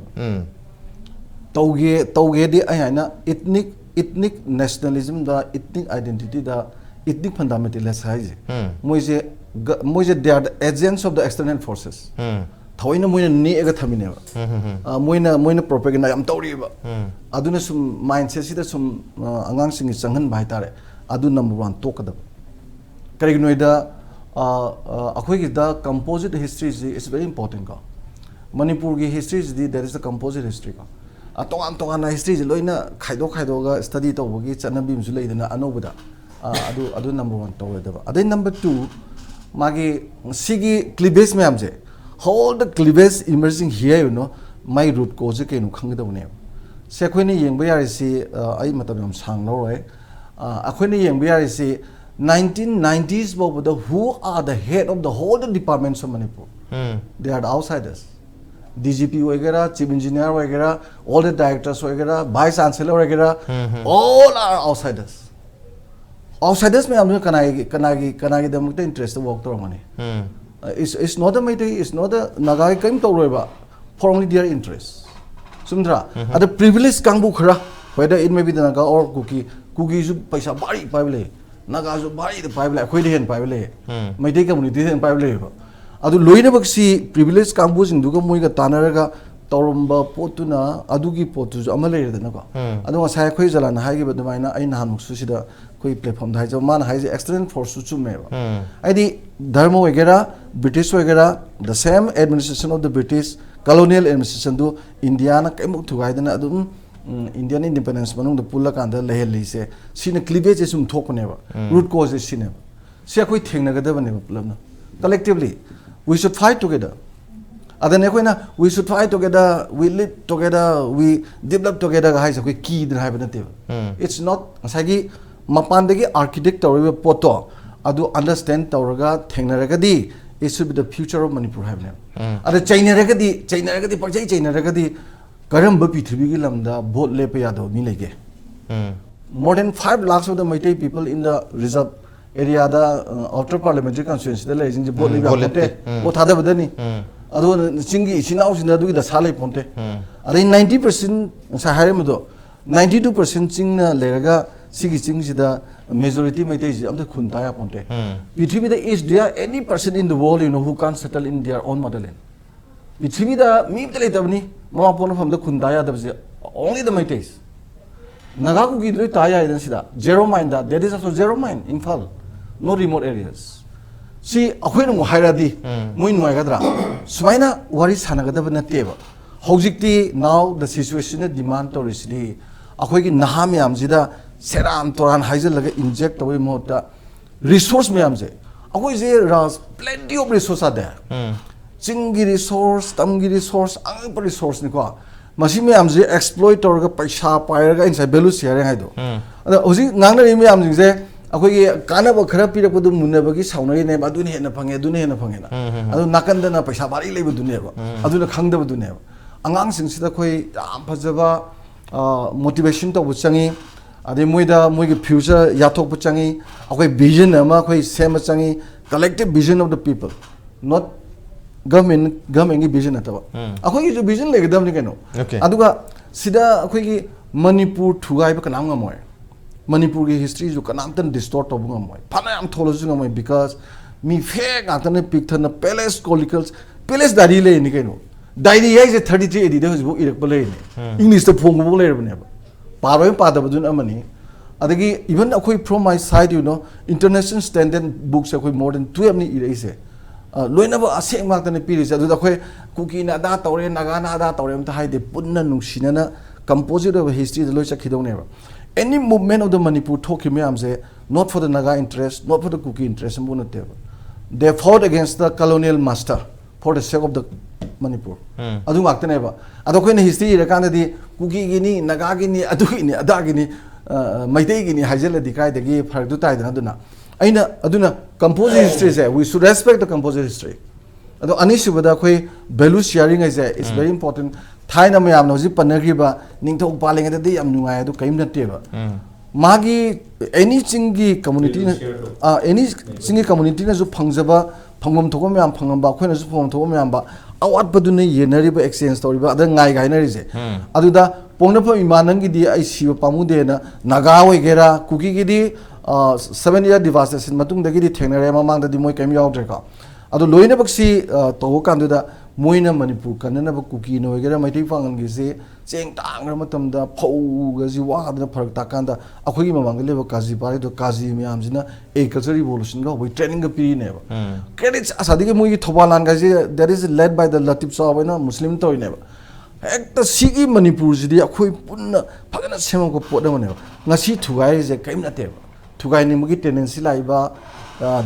tawge di ayana ethnic nationalism da ethnic identity da ethnic fundamentalists hai moise they are the agents of the external forces thoina moina ne ega thamine ba moina propaganda yam tawri ba aduna sum mindset sida sum angang sing changhan bai tare adu number 1 tokada kari noida akhoi gi the composite history is very important ka Manipur gi history is there is a composite history ka tongan history loina khaido ga study tawgi chanabi mju leidana anobada adu number 1 taweda ba adai number 2 magi sigi cleavage me amje how the cleavage emerging here you know my root cause ke nu khang da ne se khoi ni yeng ba yari si ai matam yam sang lo roi akhoi ni yeng ba yari si 1990s bo the who are the head of the whole departments of Manipur they are the outsiders DGP वगैरह chief engineer वगैरह all the directors वगैरह vice chancellor वगैरह all are outsiders में हमने कनागी दमकते interest work तो रमने it's not the Meitei it's not the Nagai कहीं तो रोएबा for only their interest सुमद्रा अरे privileged कांगबु खरा whether it may be the Naga or Kuki जो पैसा बारी पाइबले Naga जो बारी तो पाइबले कोई नहीं पाइबले Meitei community हैं पाइबले adu loina baksi privilege kangbu sing duga moiga tanaraga tawramba potuna adugi potu ama leredana ko adu ngasai khoi jalana haigi badumaina ai nahan muksu sida koi platform dai jo man haiji external force su chume ba aidi dharma wagera British wagera the same administration of the British colonial administration do India na kaimu thugai dana adum Indian independence manung da pulla kanda leheli se sine cleavage sum thokne ba root cause is sine se koi thengna ga da bane problem collectively we should fight together adane koina we should fight together we live together we develop together ga haisa koi key din hai banate it's not asagi mapan degi architect tawriba poto adu understand tawraga thengnaraga di it should be the future of Manipur havne ada China raga di parjai China raga di karam ba prithvi gi lamda vote lepe yado mi lege more than 5 lakhs of the Meitei people in the reserve area da outer parliamentary constituency da lei jinji bol liba ponte o thada badani adu singi sinau sinda du da salai ponte are 90% sa hare mudo 92% sing na leraga sigi sing sida majority Meitei ji amda khunta ya ponte prithvi da is there any person in the world you know who can settle in their own motherland prithvi da mi tele tabni mama pon from the khunta ya da only the Meitei Nagaku gi loi taya idan sida zero mind that there is also zero mind in Phal no remote areas see akhoi no hairadi moi noi gadra sumaina wari sanagadaba nateba hojikti now the situation is demand to risli akhoi gi naham yam jida seram toran haijal laga inject away mota resource me amje akhoi je ras plenty of resource are there chingi resource tamgi resource ang resource ni ko masi me am je exploit or ga paisa pair ga inside value sharing hai do ada hoji ngang na me am jing je akoi gi kana ba khara pi ra ko du munna ba gi saunai ne ba du ne na phange du ne na phange na adu nakan da na paisa bari le ba du ne ba adu na khang da ba du ne ba angang sing sida khoi yam phajaba motivation to bu changi ade moida moi gi future yathok bu changi akoi vision ama khoi same changi collective vision of the people not government की vision आता है अखोई की जो vision लेके दम निकनो अदुगा सीधा अखोई की मणिपुर ठुगाई बक नाम गमोय मणिपुर की history जो कनाम तन distort तो गमोय फाना हम थोलो जो गमोय because मी फेक आतन ने पिक थन palace chronicles palace डायरी ले निकनो डायरी है जे 33 एडी दे हो इरक बले ने इंग्लिश तो फोंग बो ले बने पारो पादा बदुन अमनी अदगी even अखोई from my side you know international standard books अखोई more than 12 नि इरे से लोइना बा असेंग मातने पीरिस अदुदा खोय कुकी ना दा तौरे नागा ना दा तौरे मता हाइदे पुन्ना नुसिना composite of history the loicha khidong ne any movement of the Manipur talk me am say not for the Naga interest not for the Kuki interest mbunate they fought against the colonial master for the sake of the Manipur adu maktane ba adu khoy ne history rakanda di Kuki gini Naga gini adu gini ada gini maitei gini hajela dikai dagi phar du tai dana aina aduna composite history say we should respect the composite history ado anisubada khoi value sharing is is very important thaina mayam no ji panagriba ningthok paling ade yam nungai adu kaim natte ba magi any singi community any singi community na ju phangjaba phangmam thoko mayam phangamba khoina ju phangmam thoko mayam ba awat badune yenari ba exchange story ba ada ngai gai na ri je aduda pongna pha imanang gi di ai siwa pamude na naga oi gera kuki gi di 7 year devastation matung dagi di thengnare mamang da di moi kem yaw ka ado loina baksi to kan da moina Manipur kanana ba kuki no gera mai thai fangan gi se cheng tang ra matam da phau ga ji wa da pharak ta kan da akhoi gi mamang le ba kaji pare do kaji myam jina agriculture revolution ga we training ga pi ne ba credits asadi gi moi gi thobalan ga ji that is led by the latif saw na muslim to ne ba ekta sigi Manipur ji di akhoi punna phagana semam ko pod ne ba ngasi thugai je kaim na te ba thugai ni mugi tendency lai ba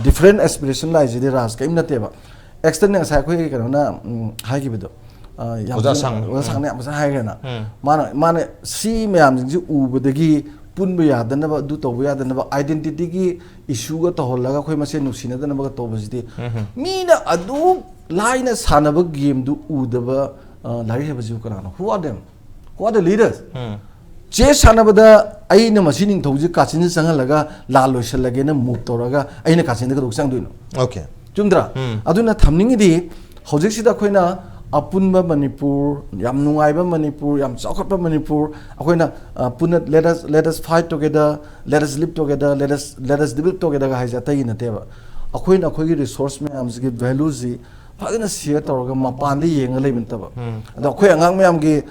different aspiration lai je de ras kaim na te ba external sa khoi ka na hai gi bedo oza sang ne amsa hai ga na mana si myam ji u bedagi punba ya dana ba du to ya dana ba identity gi issue ga to holla ga khoi ma se nusina dana ba to ba ji mi na adu laina sana ba game du u da ba lari ha ba ji kana who are them who are the leaders che sana ba da ai na machine thauji kachin sanga laga la loisal lage na move to raga ai na kachin da dok sang duino okay chumdra aduna thamning di hojik sida khoina apunba Manipur yam nungai ba Manipur yam chokhat ba Manipur akoina punna let us fight together let us live together let us develop together ga haja tai na te ba akoina khoi gi resource me am gi values ji phagana share to ga mapan li yeng le bin ta ba ado khoi angang me am gi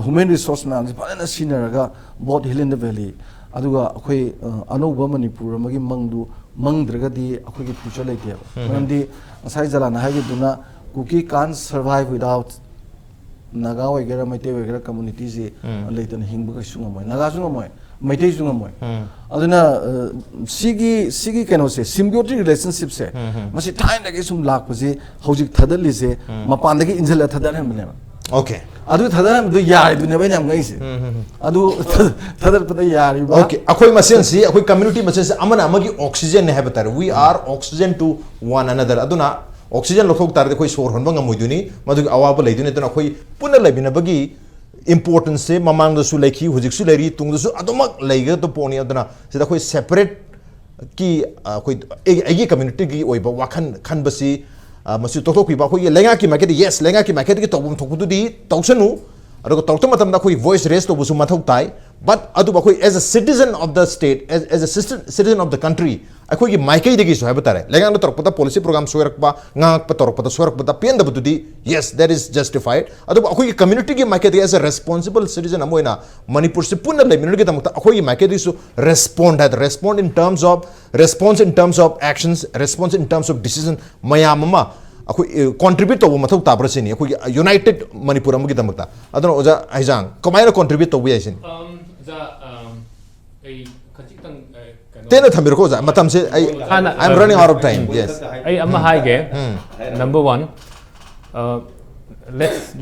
human resource me am ji phagana senior ga both hill in the valley aduga khoi anoba Manipur ma gi mangdu mangdraga di akhoi gi future le te ba mam di asai jala na ha gi duna Kuki can't survive without Naga wagera Maite wagera community ji leitan hingba ka sunga moi Naga sunga moi Maite sunga moi aduna sigi kano se symbiotic relationship se masi time dagi sum lak pase hojik thadali se mapan dagi injala thadar ham ne okay adu thadar ham du ya du ne bai nam gai se adu thadar pada ya ri ba okay akhoi masen si akhoi community masen se amana amagi oxygen ne habatar we are oxygen to one another aduna oxygen lothok tar de khoi sor hon bang moiduni madu awaba leiduni tana khoi punna lebina bagi importance se mamang da su lekhi hujik su leri tung da su adomak leiga to poni adana sida khoi separate ki khoi egi community gi oiba wakhan khan basi masu totok pi ba khoi lenga ki market yes lenga ki market ki tobum thokpu di tawsanu adoga tawta matam da khoi voice raise to busu mathok tai but adu ba khoi as a citizen of the state as a citizen of the country akhoi gi maikai de gi so habatare lenga no torpata policy program soirak ba ngak pa torpata soirak ba pen da bududi yes that is justified adu akhoi gi community gi maikai as a responsible citizen amoina Manipur se punna le minute gi tamta akhoi gi maikai so respond in terms of response in terms of actions response in terms of decision mayamama akhoi contribute to mathau tabrasini akhoi united Manipur amgi tamta adana oja Heijang komaina contribute to wi aisin Tena thamir ko za matam se I'm running out of time yes ai amma hai ge number 1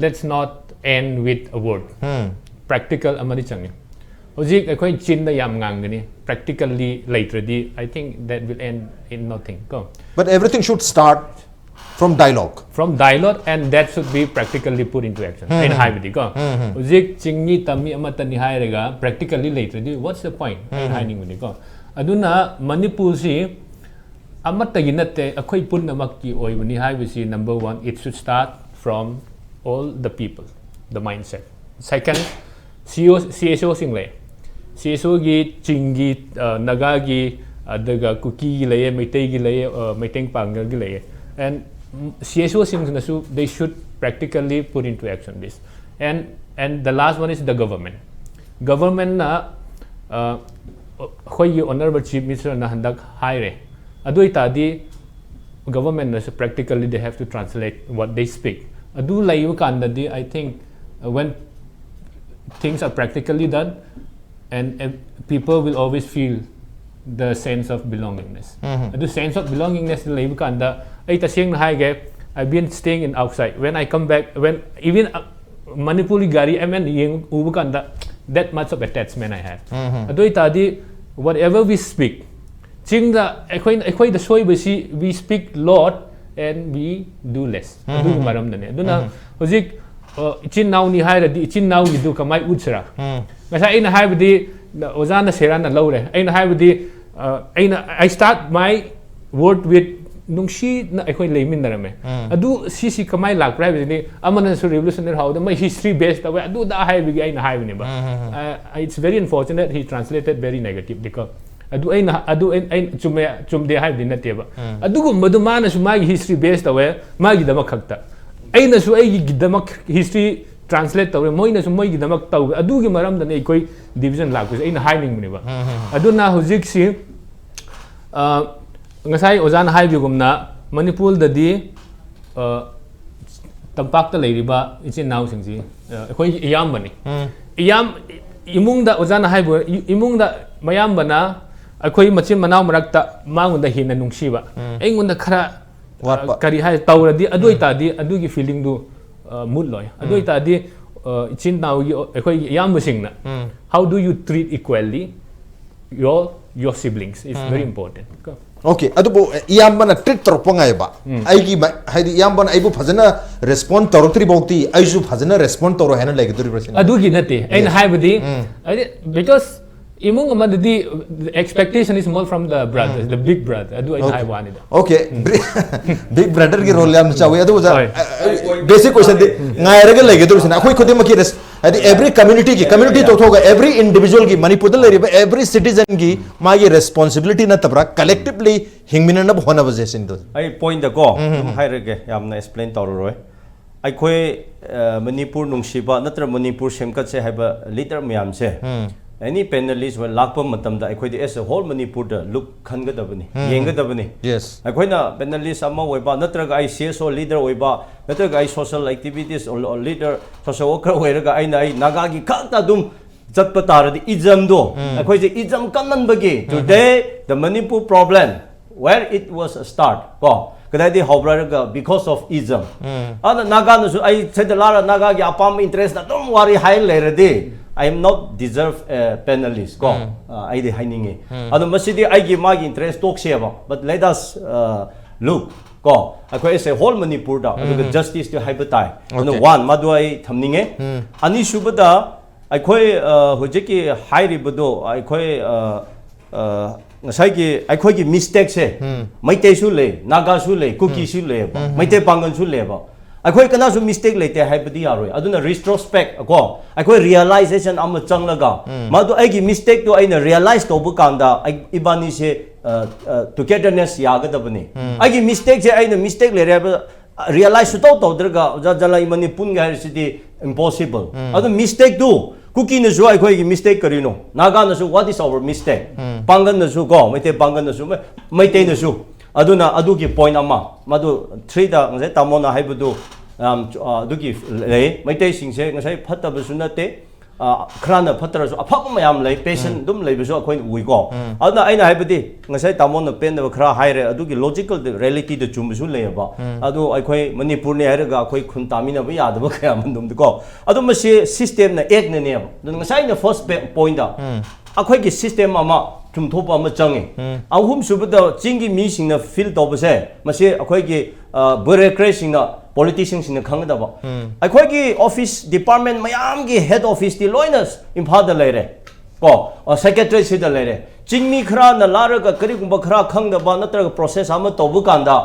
let's not end with a word. Practical amadi changi. Hojik akhoi chin da yam ngangani practically later di I think that will end in nothing. Go. But everything should start from dialogue. From dialogue, and that should be practically put into action. In high video, go. Hojik chingi tami amata ni high rega practically later di. What's the point? In high video, go. Aduna Manipur si amata ginate akhoi punna makki oi bani high video. Number one, it should start from all the people, the mindset. Second, CSO single. CSO gi chingi naga gi daga kuki gi laye meitei gi laye meiteng pangal gi laye, and CSO single they should practically put into action this. And the last one is the government. Government na khoi honorable chief minister na handak hire adoi tadi government na practically they have to translate what they speak. Adu layu kandadi I think when things are practically done, and people will always feel the sense of belongingness. The sense of belongingness layu kanda ay tasing na haige. I've been staying in outside. When I come back, when even Manipuri gari I mean yung ubu kanda that much of attachment I have. Adoi tadi whatever we speak, ching da akhoi da soy basi we speak lot and we do less. Adu maram na ne. Adu na hojik ichin now ni hai di ichin now ni du kamai utsra. Ngasa ina hai bdi ozana seran na lawre. Ina hai bdi I start my word with nungshi na akhoi leimin na rame. Adu si kamai lak prai bdi amana so revolutionary how the my history based away adu da hai bdi ina hai bni ba. It's very unfortunate he translated very negative because adu chumde hai bdi na teba. Adu gum madu mana su magi history based away magi dama khakta. Aina su ai gidamak history translate tawre moina su moi gidamak taw adu gi maram da nei koi division lak ku aina haining muni ba adu na hojik si ngasai ozan hai bi gumna Manipur da di tampak ta leiri ba ichin naw sing ji koi iyam bani iyam imung da ozan hai bu imung da mayam bana akhoi machin manaw marakta mangun da hina nungsi ba engunda khara kari hai tawra di adoi ta di adu gi feeling du mood loy adoi ta di chin naw gi akhoi yam sing na how do you treat equally your siblings is very important. Okay, adubo iyambana treat torpongai ba aigi haidi iyambana aibu phajana respond torotri bauti aisu phajana respond toro hena like duri person adu gi nate ain hai budi because imung amad the expectation is more from the brothers, the big brother. Adu I hai wani da. Okay, big brother ki role yam chawi adu basic question de ngai raga lege dur sina khoi khode maki res every community to thoga every individual ki Manipur dal riba every citizen ki magi responsibility na tabra collectively hingmina na hona baje sin do ai point da go hai rage yamna explain tawro roi ai khoi Manipur nungsiba natra Manipur semkat se haiba leader myam se any panelists when lakpa matam da akhoi as a whole Manipur da look khanga da bani yenga da bani yes akhoi na panelists ama oiba natraga I CSO leader oiba natraga I social activities or leader social worker oiraga ai naga gi khakta dum jatpa taradi izam do akhoi je izam kaman bagi today the Manipur problem where it was a start ko kadai di hobraga because of izam ana naga no ai sedala naga gi apam interest na dum wari high leradi I am not deserve panelist go I de hining adu masidi I gi magi interest talk sheba but let us look go akhoi say whole Manipur da adu justice to hypertai no one madu ai thamninge ani subada akhoi hojeki high ribodo akhoi ngasai gi akhoi gi mistake se maite su le naga su le kuki su le maite pangan su le ba akhoi kana su mistake lete haibadi aroi aduna retrospect ko akhoi realization am changlaga madu aigi mistake to aina realize to bu kanda ibani se togetherness yagadabani aigi mistake se aina mistake le realize to draga Jalal mani punga city impossible adu mistake do kuki na su akhoi gi mistake karino naga na su what is our mistake pangan na su go maite pangan na su maite na su aduna adugi point ama madu 3 da ngai tamona haibudu adugi le maite singse ngai phatta basu nate khana phatra so aphak mayam lei patient dum lei so akhoi ui ko adna aina haibadi ngasai tamon na pen da khra haire adu gi logical reality de chum su lei ba adu akhoi manipur ne haira ga akhoi khun tamina ba ya da ba kya mandum de ko adu ma se system na ek ne ne ba ngasai na first point da akhoi gi system ama chum thopa ma change ahum subada chingi mi sing na feel to ba se ma se akhoi gi bureaucracy na politicians in the khangda ba akhoi gi office department mayam gi head office ti loinas imphal da leire ko secretary si da leire chingmi khra na lara ka kari gumba khra khangda ba natra process ama to bu kanda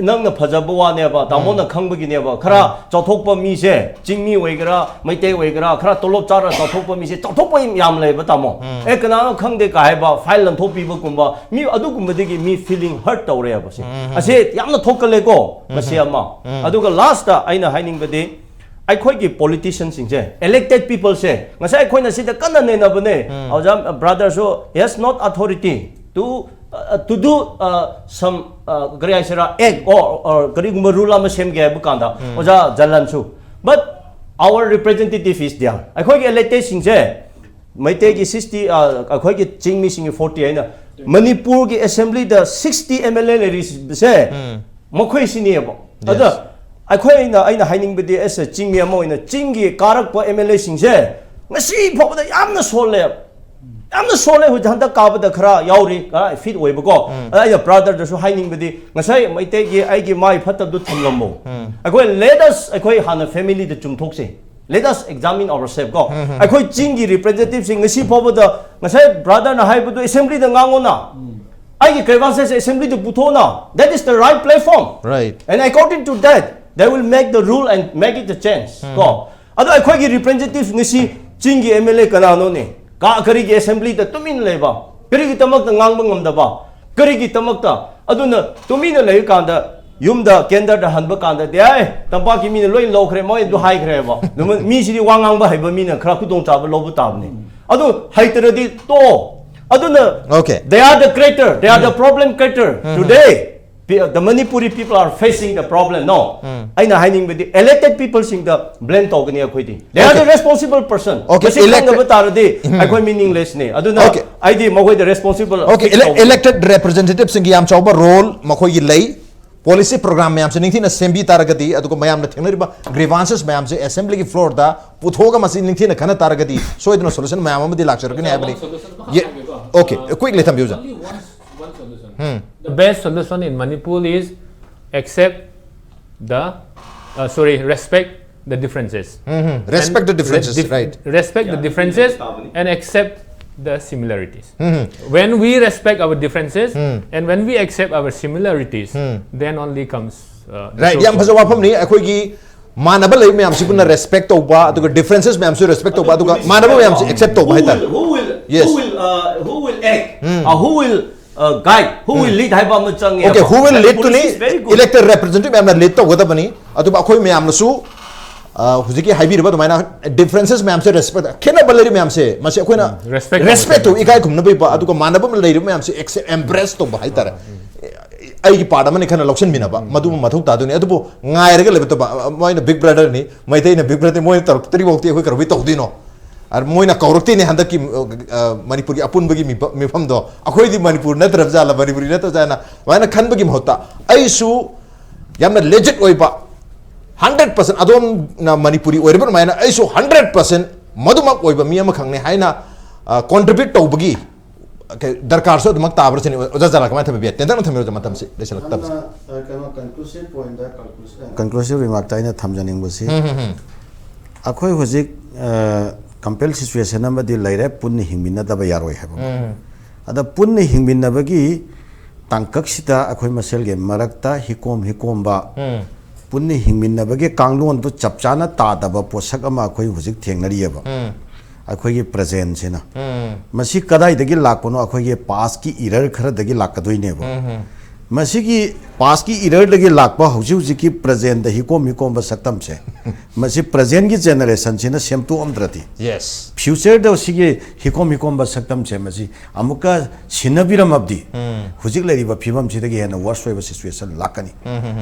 nang na phajaba wa ne ba tamon na khangba gi ne ba khra chauthokpa mi se chingmi oigara maite oigara khra tolop chara chauthokpa mi se chauthokpa yam le ba tamo ekana no khangde ka hai ba file lan thopi ba gumba mi adu gumba de gi mi feeling hurt to re ba se ase yamna thokale ko ma se ama adu ga last ta aina haining ba de akhoi gi politicians sing je elected people se ngasai akhoi na sida kana ne na bane awjam brother so he has not authority to do some grayasera egg or gari gumba rule ma sem ge bu kanda oja Jalal su but our representative is there akhoi gi elected sing je maite gi 60 akhoi gi chingmi sing 40 aina Manipur gi assembly the 60 MLA se mokhoi sini ba ada akhoi na aina haining bidi as a chingmi amo ina chingi karak pa MLA singse ngasi phobda yamna sole hu janda ka ba khara yauri ka fit oiba ko ai brother da su haining bidi ngasai maite gi ai gi mai phatab du thamlambo akhoi let us akhoi hana family de chumthok se let us examine ourselves go akhoi chingi representative sing ngasi phobda ngasai brother na hai bu assembly da ngangona ai gi grievances assembly de puthona that is the right platform right and according to that they will make the rule and make it a chance ko ado akhoi gi representative ngisi chingi MLA kana no ne ka kari gi assembly da tumin leba kari gi tamak da ngang bangam da ba kari gi tamak da aduna tumina lei kan da yum da kendar da han ba kan da de ai tampa ki min loin lo khre moi du hai khre ba mi si wangang ba hai ba min khra khu dong cha ba lo bu ta ne ado hai tere di to aduna okay they are the creator they are the problem creator today the Manipuri people are facing the problem no aina haining with the elected people sing the blame to gani akhoi they are the responsible person okay elected bataradi akhoi meaningless ne aduna ID magoi the responsible okay elected representatives sing yam chawba role makhoi gi lei policy program mayam se ningthina sembi taragadi aduko mayam na thengnariba grievances mayam se assembly gi floor da puthoga masi ningthina khana taragadi soidna solution mayam amadi lakcharagani habani okay quickly thambiuja one solution. The best solution in Manipur is accept the respect the differences. Respect the differences, right? Respect the differences and accept the similarities. When we respect our differences and when we accept our similarities, then only comes right. Yam phaja wafam ni akhoi gi manaba lei mayam si puna respect to ba aduga differences mayam si respect to ba aduga manaba mayam si accept to ba haitar who will act who will guide who will lead hai ba ma chang okay who will lead to ni elected representative mayam lead to goda bani aduba akhoi mayam na su hujiki haibi riba dumaina differences mayam se respect khena baleri mayam se masi akhoi na respect to ikai khumna bai ba aduga manaba lei ri mayam se accept embrace to ba haitar ai gi pada mani khana loction bina ba madu mathau ta duni adubu ngai rega lebe to ba moina big brother ni maitei na big brother moi tar tri bokti akhoi karbi to dino ar moina kaurukti ni handa ki manipur gi apun bagi mi pham do akhoi di manipur na taraf jala manipuri na to jana waina khan bagi mhota ai su yamna legit oi ba 100% adom na manipuri oi ba maina ai su 100% maduma oi ba mi am khang ne haina contribute to bagi दरकार सो दमक ताबर से ओजा जरा कमा थबे तेंदन थमेरो जमा तमसे लेसल तब कनो conclusive point दा conclusive remark ताइना थमजनिंग बसी अखोय होजिक कंपेल सिचुएशन नबदि लैरे पुन्नि हिंमिना दबा यारोय हेबो अदा पुन्नि हिंमिना बगी तांकक सिता अखोय मसेल गे मरकता हिकोम बा पुन्नि हिंमिना बगे कांगलोन तो चपचाना ता दबा पोसक अमा अखोय होजिक थेंगनरियबा अखोई प्रेजेंट से ना मसी कदाई दगी लाकनो अखोई पास की इरर खर दगी लाकदोइनेबो मसी की पास की इरर दगी लाकबा हौजी की प्रेजेंट द हिकोम बसक्तम से मसी प्रेजेंट की जनरेशन से ना सेमटो अमद्रति यस फ्यूचर द सिगे हिकोम बसक्तम से मसी अमुका सिनबिरम अबदी हुजिक लेरिबा फिबम से दगी हेना वर्स होइबा सिचुएशन लाकनी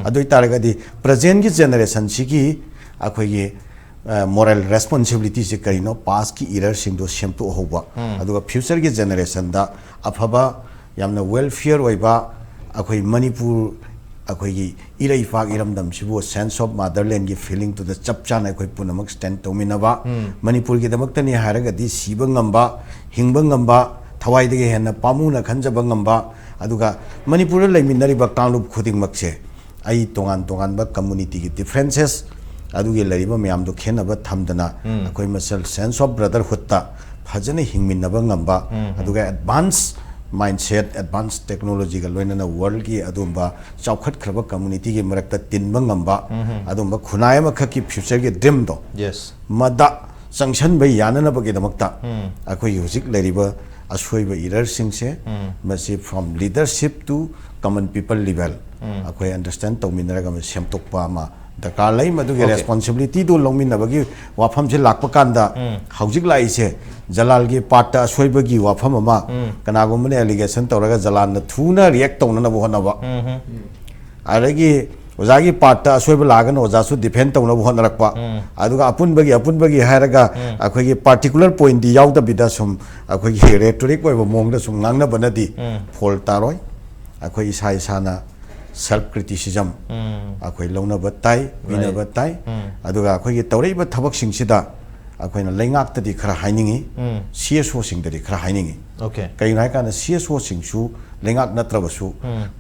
अदोइ तारगदी प्रेजेंट की जनरेशन सिगी अखोई moral responsibility se karino past ki error sing do semto hoba aduga future ki generation da afaba yamna welfare oiba akhoi Manipur akhoi gi irai fak iramdam sibo sense of motherland gi feeling to the chapchan akhoi punamak stand to minaba Manipur gi damak tani haraga di siba ngamba hingba ngamba thawai de henna pamuna khanjaba ngamba aduga Manipur lai minari ba kanglup khuding makse ai tongan tongan ba community gi differences adugi lariba mayam do khenaba thamdana akoi masal sense of brotherhood ta phajana hingminaba ngamba aduga advanced mindset advanced technology ga loinana world gi adumba chaukhat khraba community gi marakta tinba ngamba adumba khunai ma khaki future gi dream do yes mada sanction bai yanana ba gi damakta akoi hujik lariba asoi ba error sing se masi from leadership to common people level akoi understand to minara ga semtok pa ma darkar lai madu ge responsibility do longmin na bagi wafam se lakpa kanda haujik lai se Jalal gi parta asoi bagi wafam ama kana go mane allegation toraga Jalal na thuna react to na bo na ba aragi oja gi parta asoi ba lagan oja su defend to na bo na rakpa aduga apun bagi haraga akoi gi particular point di yaw da bida sum akoi gi rhetoric oi ba mong da sum ngang na banadi fall taroi akoi isai sana self criticism akhoi lona batai bina batai aduga akhoi gi tawrei ba thabak sing sida akhoi na leingak tadi khara hainingi CSO sing tadi khara hainingi okay kai nai kana CSO sing su leingak natra basu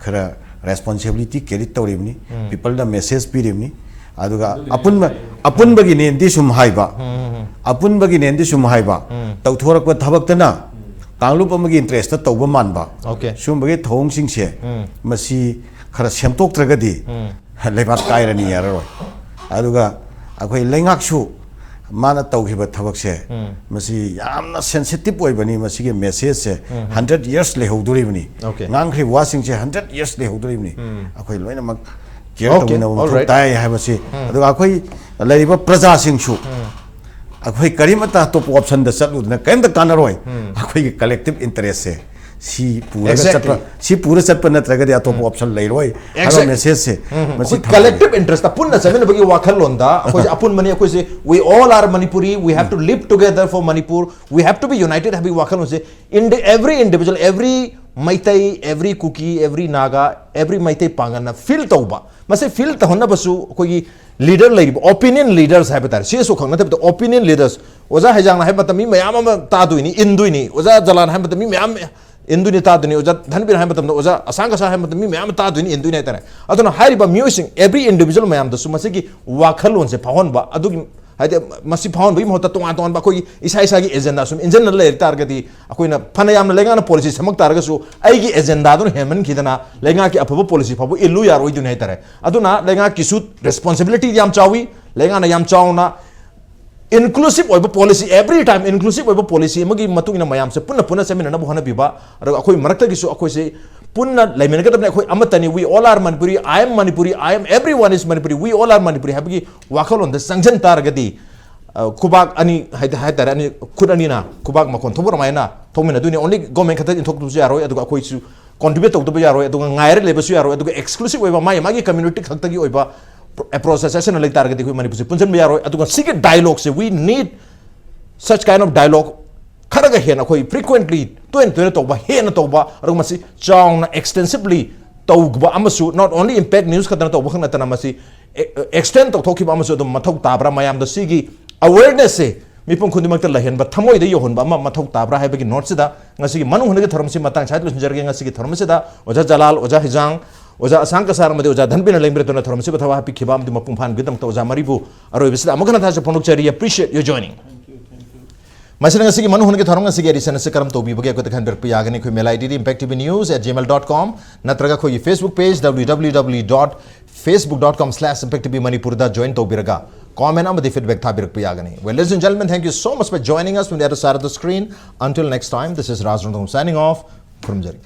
khara responsibility carry tawribni people da message pirimni aduga apun bagi ne ndi sum haiba apun bagi ne ndi sum haiba tawthorak ba thabak tana kanglup amagi interest ta tawba manba okay sum bagi thong sing se masi khara semtok tragadi lebat kairani yaroi aduga akhoi lengak su mana tawhiba thabak se masi yamna sensitive oibani masi ge message se 100 years le hoduri bani ngangkhri wasing se 100 years le hoduri bani akhoi loina mak care tawna ma tai ha masi aduga akhoi lariba praja sing su akhoi karimata top option da satlu na kain da kanaroi akhoi ge collective interest se si pura satpa natraga de atop option leiroi haro message se masi collective interest punna semen bagi wakhal londa akoi apun mani akoi se we all are Manipuri we have to live together for Manipur we have to be united habi wakhal se every individual every Maitai every Kuki every Naga every Maitai pangana feel tauba mase feel ta honna basu akoi leader leib opinion leaders habitar CSO khangna tab opinion leaders oza Heijang na habata mi mayam ma ta duini induini oza Jalal habata mi mayam Induni taduni oja Dhanabir Laishram oja Ashang Kasar mi mayam taduni induni tare aduna hariba musing every individual mayam da sumasigi wakhalon se phahon ba adugi haide masi phahon bi mohta ton ba koi isa gi agenda sum engine le targeti akoina phanayam na lenga na policy samak targa su ai gi agenda dun heman khidana lenga ki apabo policy phabu illu yar oi dun tare aduna lenga ki su responsibility yam chawi lenga na yam chawna inclusive oiba policy every time inclusive oiba policy magi matung ina mayam se punna semina na bohana biba aro akoi marakta gi su akoi se punna laimena kadam akoi amatani we all are Manipuri I am Manipuri I am everyone is Manipuri we all are Manipuri habigi wakhalon da sangjan targadi kubak ani haidar ani khudani na kubak makon thobor maina thomina duni only government khata in thok tu yaro adu akoi su contribute tok tu yaro adu ngaire lebasu yaro adu exclusive oiba magi community khakta gi oiba a process like target we Manipur punjan me yaro adu sig dialogue se we need such kind of dialogue kharaga hena khoi frequently to ba hena to ba aro masi chawna extensively tawba amasu not only impact news khadana to khana tana masi extend to thoki ba amasu dum mathok tabra mayam da sigi awareness se mipum khundimak ta lahen ba thamoi de yohon ba mathok tabra ha bagi note sida ngasi manung hunage thoram si matang sait lu jarge ngasi ki thoram sida oja Jalal oja Heijang oja Ashang Kasar made oja Dhanabir Laishram to na thoram si bathawa happy khibam di mapum phan gidam to oja Maribu aro bisida amokana tha se ponok chari appreciate your joining Masina ngasi ki manu hunage thoram ngasi ki edition se karam to bi bagi ko takhan ber piyagani ko mail id impacttvnews@gmail.com natraga ko Facebook page www.facebook.com/impacttvmanipur da join to biraga comment amadi feedback tha birak piyagani well ladies and gentlemen thank you so much for joining us from the other side of the screen until next time this is Raj Nongthombam signing off from Jari